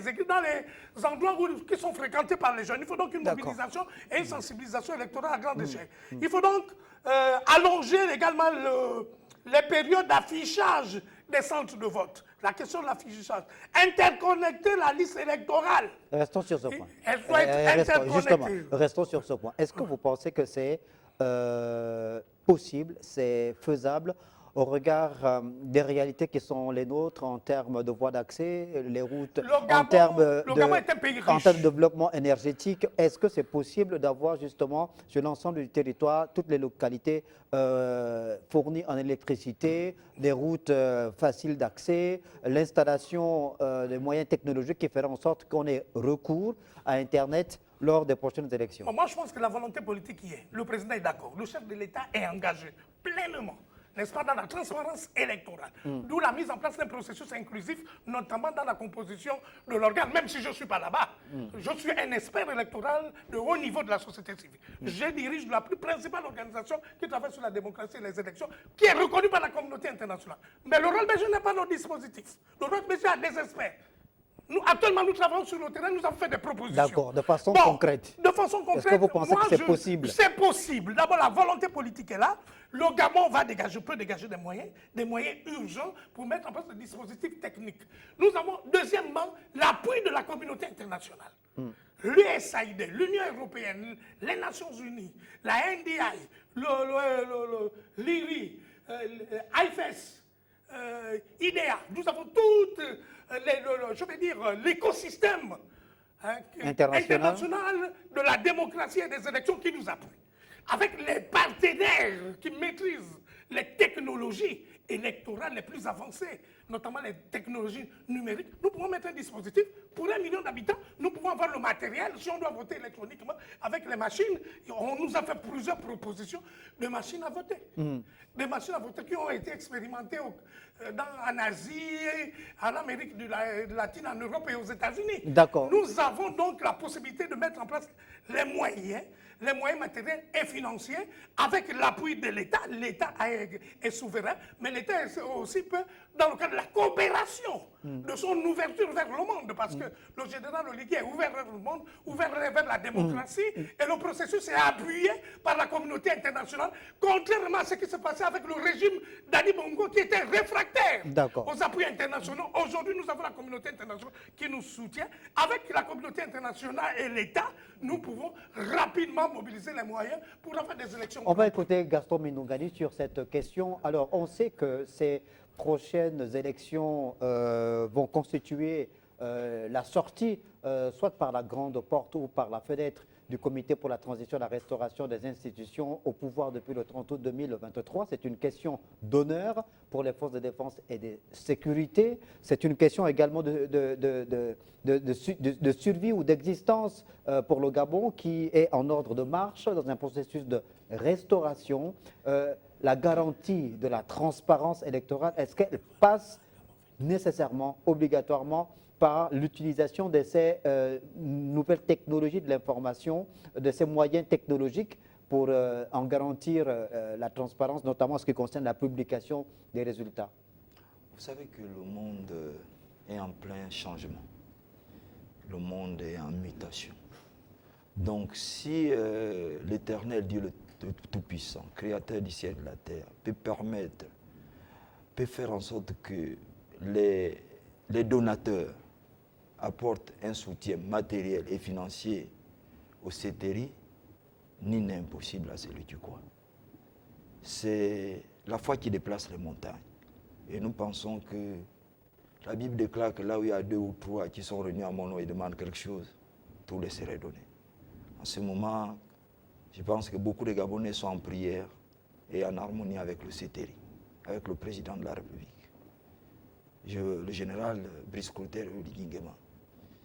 endroits qui sont fréquentés par les jeunes. Il faut donc une mobilisation et une sensibilisation électorale à grande échelle. Il faut donc allonger également les périodes d'affichage des centres de vote. La question de l'affichage. Interconnecter la liste électorale. Restons sur ce point. Elle doit être interconnectée. Justement, restons sur ce point. Est-ce que vous pensez que c'est possible, c'est faisable au regard des réalités qui sont les nôtres en termes de voies d'accès, les routes, en termes de développement énergétique? Est-ce que c'est possible d'avoir justement sur l'ensemble du territoire toutes les localités fournies en électricité, des routes faciles d'accès, l'installation des moyens technologiques qui feront en sorte qu'on ait recours à Internet lors des prochaines élections? Moi, je pense que la volonté politique y est. Le président est d'accord. Le chef de l'État est engagé pleinement, n'est-ce pas, dans la transparence électorale. D'où la mise en place d'un processus inclusif, notamment dans la composition de l'organe, même si je ne suis pas là-bas. Je suis un expert électoral de haut niveau de la société civile. Je dirige la plus principale organisation qui travaille sur la démocratie et les élections, qui est reconnue par la communauté internationale. Mais le rôle BG n'est pas notre dispositif. Le rôle BG a des experts. Actuellement, nous travaillons sur le terrain, nous avons fait des propositions. D'accord, de façon concrète. De façon concrète. Est-ce que vous pensez que c'est possible? C'est possible. D'abord, la volonté politique est là. Le Gabon peut dégager des moyens urgents pour mettre en place des dispositifs techniques. Nous avons, deuxièmement, l'appui de la communauté internationale. L'USAID, l'Union européenne, les Nations unies, la NDI, l'IRI, IFES, IDEA. Nous avons toutes... l'écosystème international de la démocratie et des élections qui nous appuie. Avec les partenaires qui maîtrisent les technologies électorales les plus avancées, notamment les technologies numériques, nous pouvons mettre un dispositif pour 1 million d'habitants. Nous pouvons avoir le matériel, si on doit voter électroniquement, avec les machines. On nous a fait plusieurs propositions de machines à voter. Des machines à voter qui ont été expérimentées en Asie, en Amérique latine, en Europe et aux États-Unis. D'accord. Nous avons donc la possibilité de mettre en place les moyens matériels et financiers avec l'appui de l'État. L'État est souverain, mais l'État aussi peut dans le cadre de la coopération, de son ouverture vers le monde, parce que le général Oligui est ouvert vers le monde, ouvert vers la démocratie, et le processus est appuyé par la communauté internationale, contrairement à ce qui s'est passé avec le régime d'Ali Bongo, qui était réfractaire aux appuis internationaux. Aujourd'hui, nous avons la communauté internationale qui nous soutient. Avec la communauté internationale et l'État, nous pouvons rapidement mobiliser les moyens pour avoir des élections. On va écouter Gaston Minungani sur cette question. Alors, on sait que ces prochaines élections vont constituer la sortie, soit par la grande porte ou par la fenêtre, du Comité pour la transition et la restauration des institutions au pouvoir depuis le 30 août 2023. C'est une question d'honneur pour les forces de défense et de sécurité. C'est une question également de survie ou d'existence pour le Gabon qui est en ordre de marche dans un processus de restauration. La garantie de la transparence électorale, est-ce qu'elle passe nécessairement, obligatoirement, par l'utilisation de ces nouvelles technologies de l'information, de ces moyens technologiques pour en garantir la transparence, notamment en ce qui concerne la publication des résultats? Vous savez que le monde est en plein changement. Le monde est en mutation. Donc si l'Éternel, Dieu le Tout-Puissant, Créateur du ciel et de la terre, peut faire en sorte que les donateurs apportent un soutien matériel et financier au CETERI, nul n'est impossible à celui qui croit. C'est la foi qui déplace les montagnes. Et nous pensons que la Bible déclare que là où il y a 2 ou 3 qui sont réunis à mon nom et demandent quelque chose, tout les serait donné. En ce moment, je pense que beaucoup de Gabonais sont en prière et en harmonie avec le CETERI, avec le président de la République, le général Brice Clotaire Oligui Nguema.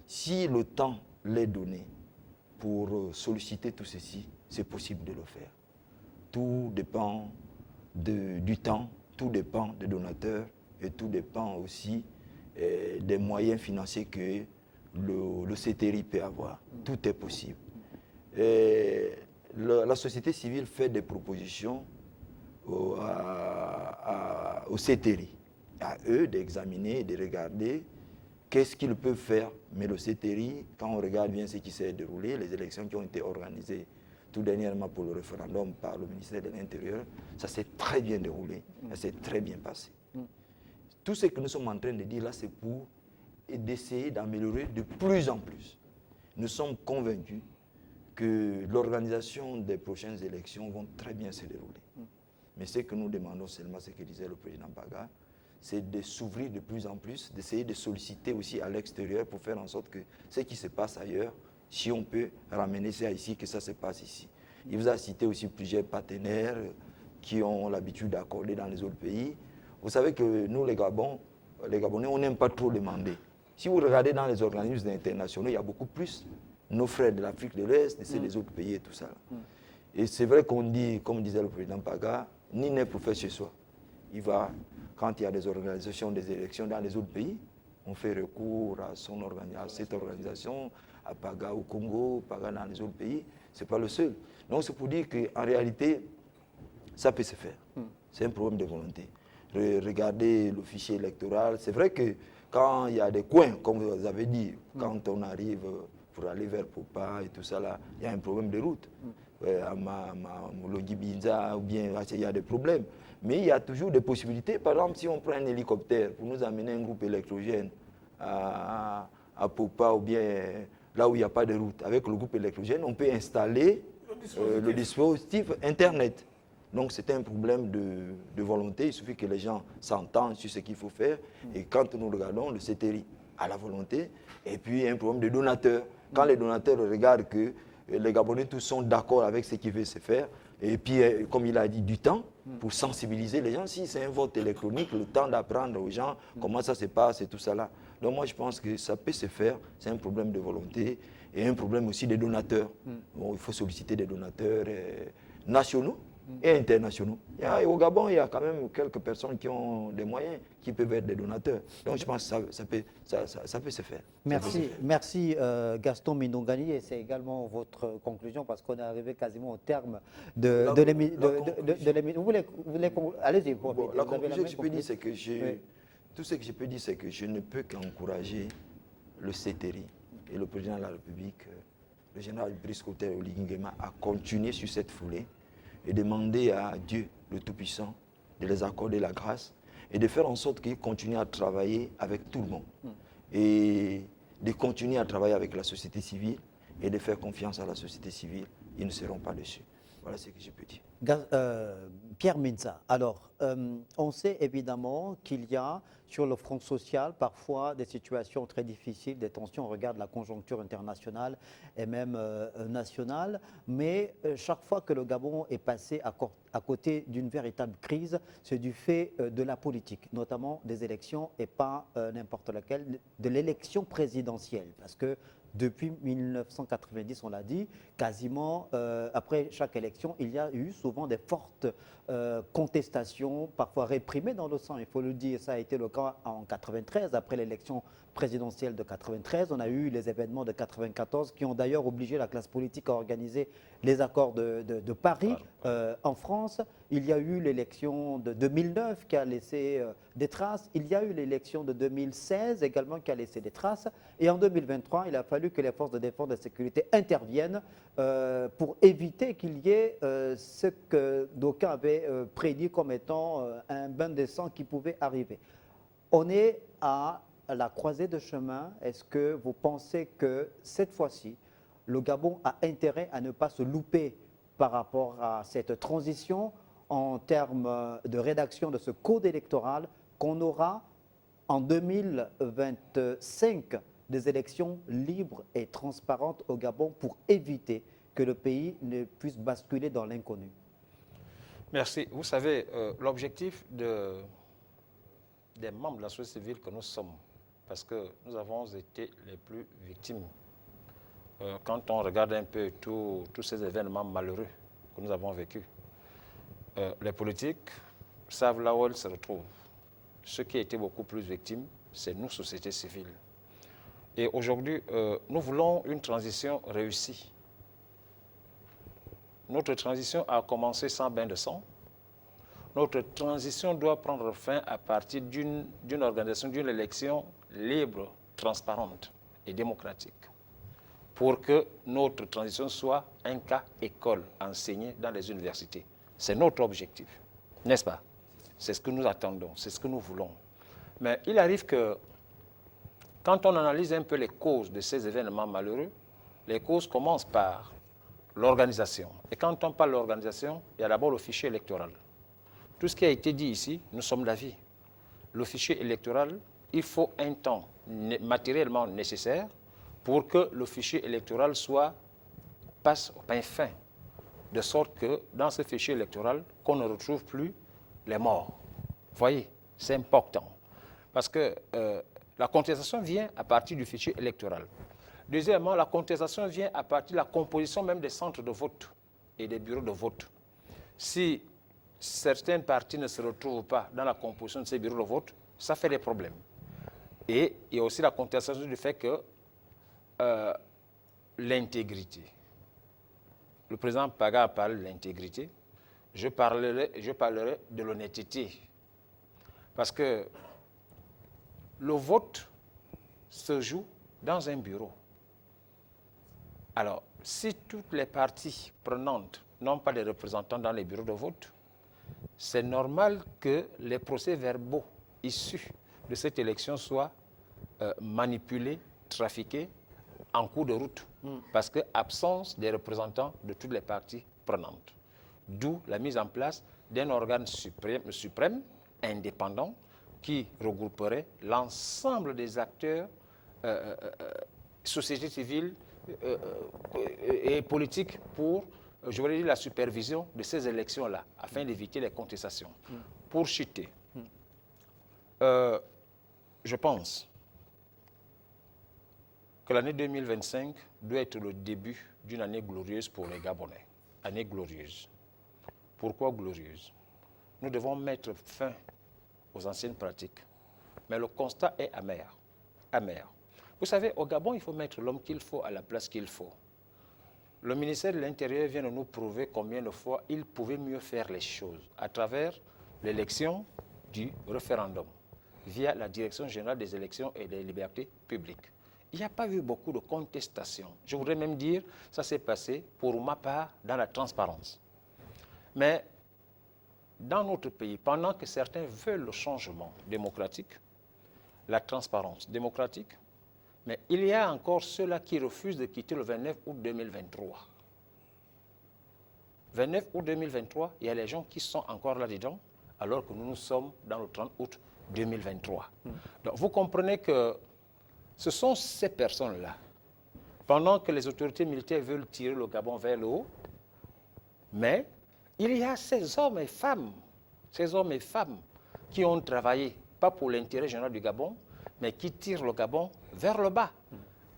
Si le temps l'est donné pour solliciter tout ceci, c'est possible de le faire. Tout dépend du temps, tout dépend des donateurs et tout dépend aussi des moyens financiers que le CETERI peut avoir. Tout est possible. Et la société civile fait des propositions au CETERI. À eux d'examiner et de regarder qu'est-ce qu'ils peuvent faire. Mais le CETERI, quand on regarde bien ce qui s'est déroulé, les élections qui ont été organisées tout dernièrement pour le référendum par le ministère de l'Intérieur, ça s'est très bien déroulé, ça s'est très bien passé. Tout ce que nous sommes en train de dire là, c'est pour d'essayer d'améliorer de plus en plus. Nous sommes convaincus que l'organisation des prochaines élections vont très bien se dérouler. Mais ce que nous demandons seulement, ce que disait le président Paga, c'est de s'ouvrir de plus en plus, d'essayer de solliciter aussi à l'extérieur pour faire en sorte que ce qui se passe ailleurs, si on peut ramener ça ici, que ça se passe ici. Il vous a cité aussi plusieurs partenaires qui ont l'habitude d'accorder dans les autres pays. Vous savez que nous, les Gabonais, on n'aime pas trop demander. Si vous regardez dans les organismes internationaux, il y a beaucoup plus. Nos frères de l'Afrique de l'Est, et c'est les autres pays et tout ça. Et c'est vrai qu'on dit, comme disait le président Paga, ni n'est pour faire chez soi. Il va, quand il y a des organisations, des élections dans les autres pays, on fait recours à cette organisation, à Paga au Congo, Paga dans les autres pays. Ce n'est pas le seul. Donc c'est pour dire qu'en réalité, ça peut se faire. C'est un problème de volonté. Regardez le fichier électoral. C'est vrai que quand il y a des coins, comme vous avez dit, quand on arrive pour aller vers Popa et tout ça, là, il y a un problème de route. À Logibinza, ou bien il y a des problèmes. Mais il y a toujours des possibilités. Par exemple, si on prend un hélicoptère pour nous amener un groupe électrogène à Popa, ou bien là où il n'y a pas de route, avec le groupe électrogène, on peut installer le dispositif Internet. Donc c'est un problème de volonté. Il suffit que les gens s'entendent sur ce qu'il faut faire. Et quand nous regardons, le CETERI a la volonté. Et puis il y a un problème de donateurs. Quand les donateurs regardent que les Gabonais tous sont d'accord avec ce qui veut se faire, et puis comme il a dit, du temps pour sensibiliser les gens. Si c'est un vote électronique, le temps d'apprendre aux gens comment ça se passe et tout ça là. Donc moi je pense que ça peut se faire. C'est un problème de volonté et un problème aussi des donateurs. Bon, il faut solliciter des donateurs nationaux et internationaux. Et au Gabon, il y a quand même quelques personnes qui ont des moyens, qui peuvent être des donateurs. Donc je pense que ça peut se faire. Merci Gaston Minungani, et c'est également votre conclusion, parce qu'on est arrivé quasiment au terme de l'émission. Allez-y. La conclusion que je peux dire, c'est que Tout ce que je peux dire, c'est que je ne peux qu'encourager le CETERI et le président de la République, le général Brice Clotaire Oligui Nguema, à continuer sur cette foulée et demander à Dieu, le Tout-Puissant, de les accorder la grâce et de faire en sorte qu'ils continuent à travailler avec tout le monde. Et de continuer à travailler avec la société civile et de faire confiance à la société civile. Ils ne seront pas dessus. Voilà ce que je peux dire. Pierre Mintza, alors, on sait évidemment qu'il y a sur le front social parfois des situations très difficiles, des tensions, on regarde la conjoncture internationale et même nationale, mais chaque fois que le Gabon est passé à côté d'une véritable crise, c'est du fait de la politique, notamment des élections et pas n'importe laquelle, de l'élection présidentielle, parce que depuis 1990, on l'a dit, quasiment après chaque élection, il y a eu souvent des fortes contestations, parfois réprimées dans le sang, il faut le dire. Ça a été le cas en 93, après l'élection présidentielle de 93. On a eu les événements de 94 qui ont d'ailleurs obligé la classe politique à organiser les accords de Paris. En France, il y a eu l'élection de 2009 qui a laissé des traces. Il y a eu l'élection de 2016 également qui a laissé des traces. Et en 2023, il a fallu que les forces de défense et de sécurité interviennent pour éviter qu'il y ait ce que d'aucuns avaient prédit comme étant un bain de sang qui pouvait arriver. On est à la croisée de chemin. Est-ce que vous pensez que cette fois-ci, le Gabon a intérêt à ne pas se louper par rapport à cette transition en termes de rédaction de ce code électoral, qu'on aura en 2025 des élections libres et transparentes au Gabon pour éviter que le pays ne puisse basculer dans l'inconnu? Merci. Vous savez, l'objectif des membres de la société civile que nous sommes, parce que nous avons été les plus victimes, quand on regarde un peu tous ces événements malheureux que nous avons vécus, les politiques savent là où ils se retrouvent. Ceux qui étaient beaucoup plus victimes, c'est nous, société civile. Et aujourd'hui, nous voulons une transition réussie. Notre transition a commencé sans bain de sang. Notre transition doit prendre fin à partir d'une organisation, d'une élection libre, transparente et démocratique, pour que notre transition soit un cas école enseigné dans les universités. C'est notre objectif, n'est-ce pas? C'est ce que nous attendons, c'est ce que nous voulons. Mais il arrive que, quand on analyse un peu les causes de ces événements malheureux, les causes commencent par l'organisation. Et quand on parle de l'organisation, il y a d'abord le fichier électoral. Tout ce qui a été dit ici, nous sommes d'avis. Le fichier électoral, il faut un temps matériellement nécessaire pour que le fichier électoral passe au pain fin, de sorte que dans ce fichier électoral, qu'on ne retrouve plus les morts. Vous voyez, c'est important. Parce que la contestation vient à partir du fichier électoral. Deuxièmement, la contestation vient à partir de la composition même des centres de vote et des bureaux de vote. Si certaines parties ne se retrouvent pas dans la composition de ces bureaux de vote, ça fait des problèmes. Et il y a aussi la contestation du fait que l'intégrité. Le président Paga a parlé de l'intégrité. Je parlerai de l'honnêteté. Parce que le vote se joue dans un bureau. Alors, si toutes les parties prenantes n'ont pas de représentants dans les bureaux de vote, c'est normal que les procès-verbaux issus de cette élection soient manipulés, trafiqués en cours de route, parce que absence des représentants de toutes les parties prenantes. D'où la mise en place d'un organe suprême, indépendant, qui regrouperait l'ensemble des acteurs, société civile et politique pour, je voudrais dire, la supervision de ces élections-là, afin d'éviter les contestations. Pour chuter, je pense que l'année 2025 doit être le début d'une année glorieuse pour les Gabonais. Année glorieuse. Pourquoi glorieuse? Nous devons mettre fin aux anciennes pratiques. Mais le constat est amer. Amer. Vous savez, au Gabon, il faut mettre l'homme qu'il faut à la place qu'il faut. Le ministère de l'Intérieur vient de nous prouver combien de fois il pouvait mieux faire les choses à travers l'élection du référendum. via la Direction générale des élections et des libertés publiques. Il n'y a pas eu beaucoup de contestations. Je voudrais même dire que ça s'est passé, pour ma part, dans la transparence. Mais dans notre pays, pendant que certains veulent le changement démocratique, la transparence démocratique, mais il y a encore ceux-là qui refusent de quitter le 29 août 2023. 29 août 2023, il y a les gens qui sont encore là-dedans, alors que nous sommes dans le 30 août 2023. Donc vous comprenez que ce sont ces personnes-là, pendant que les autorités militaires veulent tirer le Gabon vers le haut, mais il y a ces hommes et femmes qui ont travaillé, pas pour l'intérêt général du Gabon, mais qui tirent le Gabon vers le bas.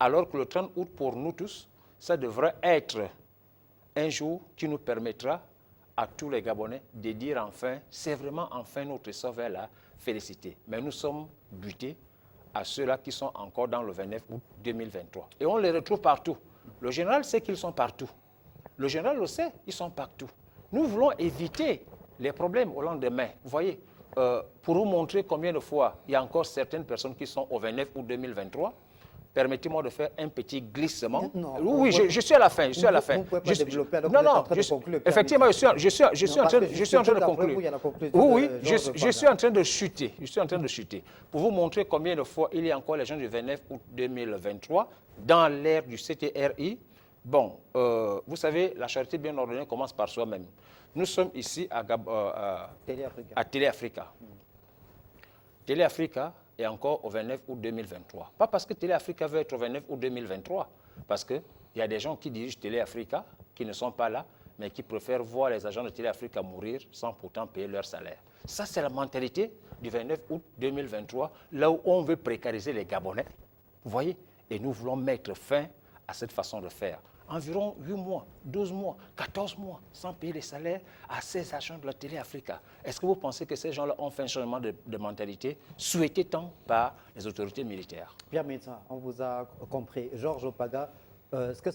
Alors que le 30 août, pour nous tous, ça devrait être un jour qui nous permettra à tous les Gabonais de dire enfin, c'est vraiment enfin notre essor vers la félicité. Mais nous sommes butés à ceux-là qui sont encore dans le 29 août 2023. Et on les retrouve partout. Le général sait qu'ils sont partout. Le général le sait, ils sont partout. Nous voulons éviter les problèmes au lendemain. Vous voyez, pour vous montrer combien de fois il y a encore certaines personnes qui sont au 29 août 2023, permettez-moi de faire un petit glissement. Non, oui, je suis à la fin. Je suis à la fin. Vous ne pouvez pas développer, alors non, vous êtes en non, train de conclure, effectivement, je suis en train de après conclure. vous, il y a la conclusion Oui, de je Georges suis en train de chuter. Je suis en train de chuter. Pour vous montrer combien de fois il y a encore les gens du 29 août 2023 dans l'ère du CTRI. Bon, vous savez, la charité bien ordonnée commence par soi-même. Nous sommes ici à Téléafrica. Téléafrica est encore au 29 août 2023. Pas parce que Téléafrica veut être au 29 août 2023, parce qu'il y a des gens qui dirigent Téléafrica qui ne sont pas là, mais qui préfèrent voir les agents de Téléafrica mourir sans pourtant payer leur salaire. Ça, c'est la mentalité du 29 août 2023, là où on veut précariser les Gabonais. Vous voyez? Et nous voulons mettre fin à cette façon de faire. Environ 8 mois, 12 mois, 14 mois sans payer les salaires à ces agents de la Téléafrica. Est-ce que vous pensez que ces gens-là ont fait un changement de mentalité souhaité tant par les autorités militaires? Pierre Médecin, on vous a compris. Georges Opaga, est-ce que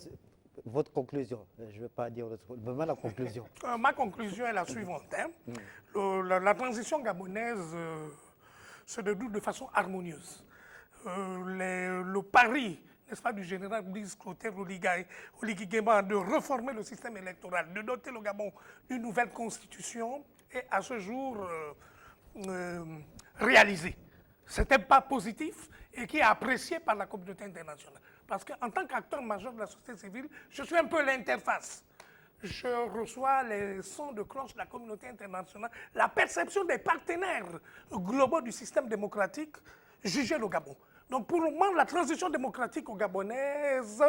votre conclusion, je ne vais pas dire vraiment la conclusion. Ma conclusion est la suivante. La transition gabonaise se déroule de façon harmonieuse. Le pari, n'est-ce pas, du général Brice Clotaire Oligui Nguema de réformer le système électoral, de doter le Gabon d'une nouvelle constitution est à ce jour réalisé. C'est un pas positif et qui est apprécié par la communauté internationale. Parce qu'en tant qu'acteur majeur de la société civile, je suis un peu l'interface. Je reçois les sons de cloche de la communauté internationale, la perception des partenaires globaux du système démocratique jugé le Gabon. Donc pour le moment, la transition démocratique gabonaise,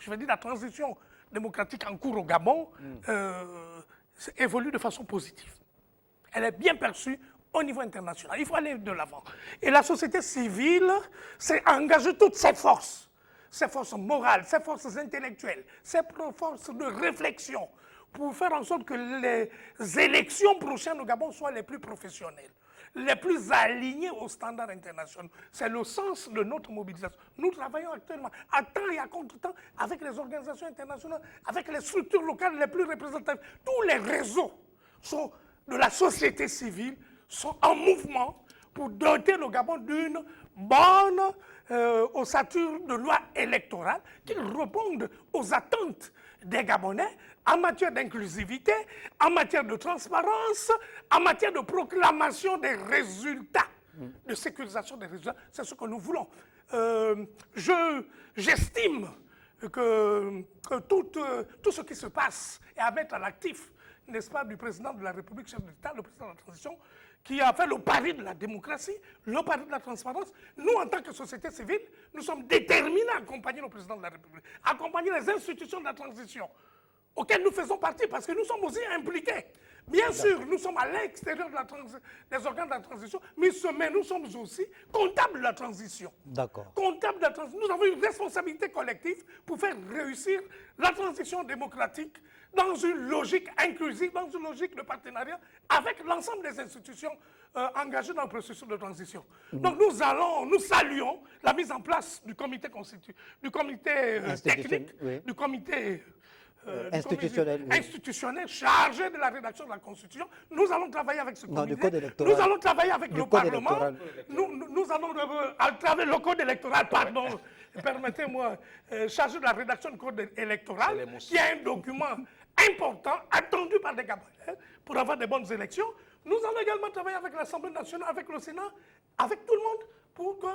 je veux dire la transition démocratique en cours au Gabon, évolue de façon positive. Elle est bien perçue au niveau international. Il faut aller de l'avant. Et la société civile s'est engagée toutes ses forces morales, ses forces intellectuelles, ses forces de réflexion, pour faire en sorte que les élections prochaines au Gabon soient les plus professionnelles, les plus alignées aux standards internationaux. C'est le sens de notre mobilisation. Nous travaillons actuellement à temps et à contre-temps avec les organisations internationales, avec les structures locales les plus représentatives. Tous les réseaux de la société civile sont en mouvement pour doter le Gabon d'une bonne ossature de loi électorale qui réponde aux attentes des Gabonais en matière d'inclusivité, en matière de transparence, en matière de proclamation des résultats, de sécurisation des résultats. C'est ce que nous voulons. J'estime que tout ce qui se passe est à mettre à l'actif, n'est-ce pas, du président de la République, chef de l'État, le président de la transition, qui a fait le pari de la démocratie, le pari de la transparence. Nous, en tant que société civile, nous sommes déterminés à accompagner le président de la République, à accompagner les institutions de la transition, auxquelles nous faisons partie, parce que nous sommes aussi impliqués. Bien sûr, nous sommes à l'extérieur des organes de la transition, mais nous sommes aussi comptables de la transition. D'accord. Comptables de la transition. Nous avons une responsabilité collective pour faire réussir la transition démocratique dans une logique inclusive, dans une logique de partenariat avec l'ensemble des institutions engagées dans le processus de transition. Donc nous saluons la mise en place du comité technique, oui, du comité institutionnel, oui. institutionnel chargé de la rédaction de la Constitution. Nous allons travailler avec ce Non, du comité. code électoral. Nous allons travailler avec Du le code Parlement. électoral. Nous allons, à travers le code électoral, pardon, permettez-moi, chargé de la rédaction du code électoral, qui est un document important, attendu par les Gabonais pour avoir de bonnes élections. Nous allons également travailler avec l'Assemblée nationale, avec le Sénat, avec tout le monde, pour que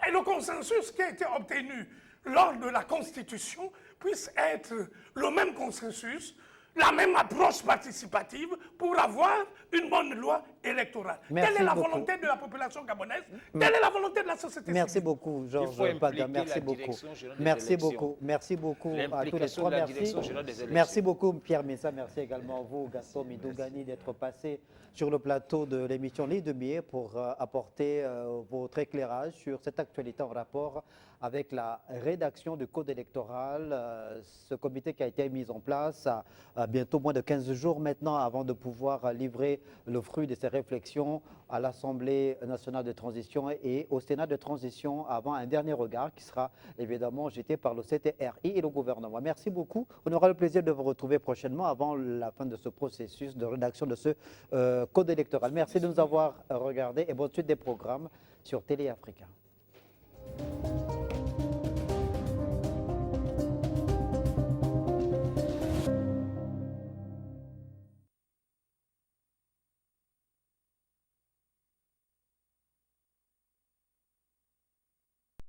et le consensus qui a été obtenu lors de la Constitution puisse être le même consensus, la même approche participative pour avoir une bonne loi électorale. Merci Telle est la beaucoup. volonté de la population gabonaise, telle est la volonté de la société Merci civile. beaucoup, Georges impliquer Paga. la Merci beaucoup. direction générale des Merci élections. beaucoup. Merci beaucoup à tous les L'implication trois. de la Merci. direction générale des élections. Merci beaucoup, Pierre Messa. Merci également à vous, Gaston Midougani, d'être passé sur le plateau de l'émission Les Demi pour apporter votre éclairage sur cette actualité en rapport avec la rédaction du code électoral. Ce comité qui a été mis en place à bientôt moins de 15 jours maintenant avant de pouvoir livrer le fruit de ses réflexions à l'Assemblée nationale de transition et au Sénat de transition avant un dernier regard qui sera évidemment jeté par le CTRI et le gouvernement. Merci beaucoup. On aura le plaisir de vous retrouver prochainement avant la fin de ce processus de rédaction de ce code électoral. Merci de nous avoir regardés et bonne suite des programmes sur Télé Africa.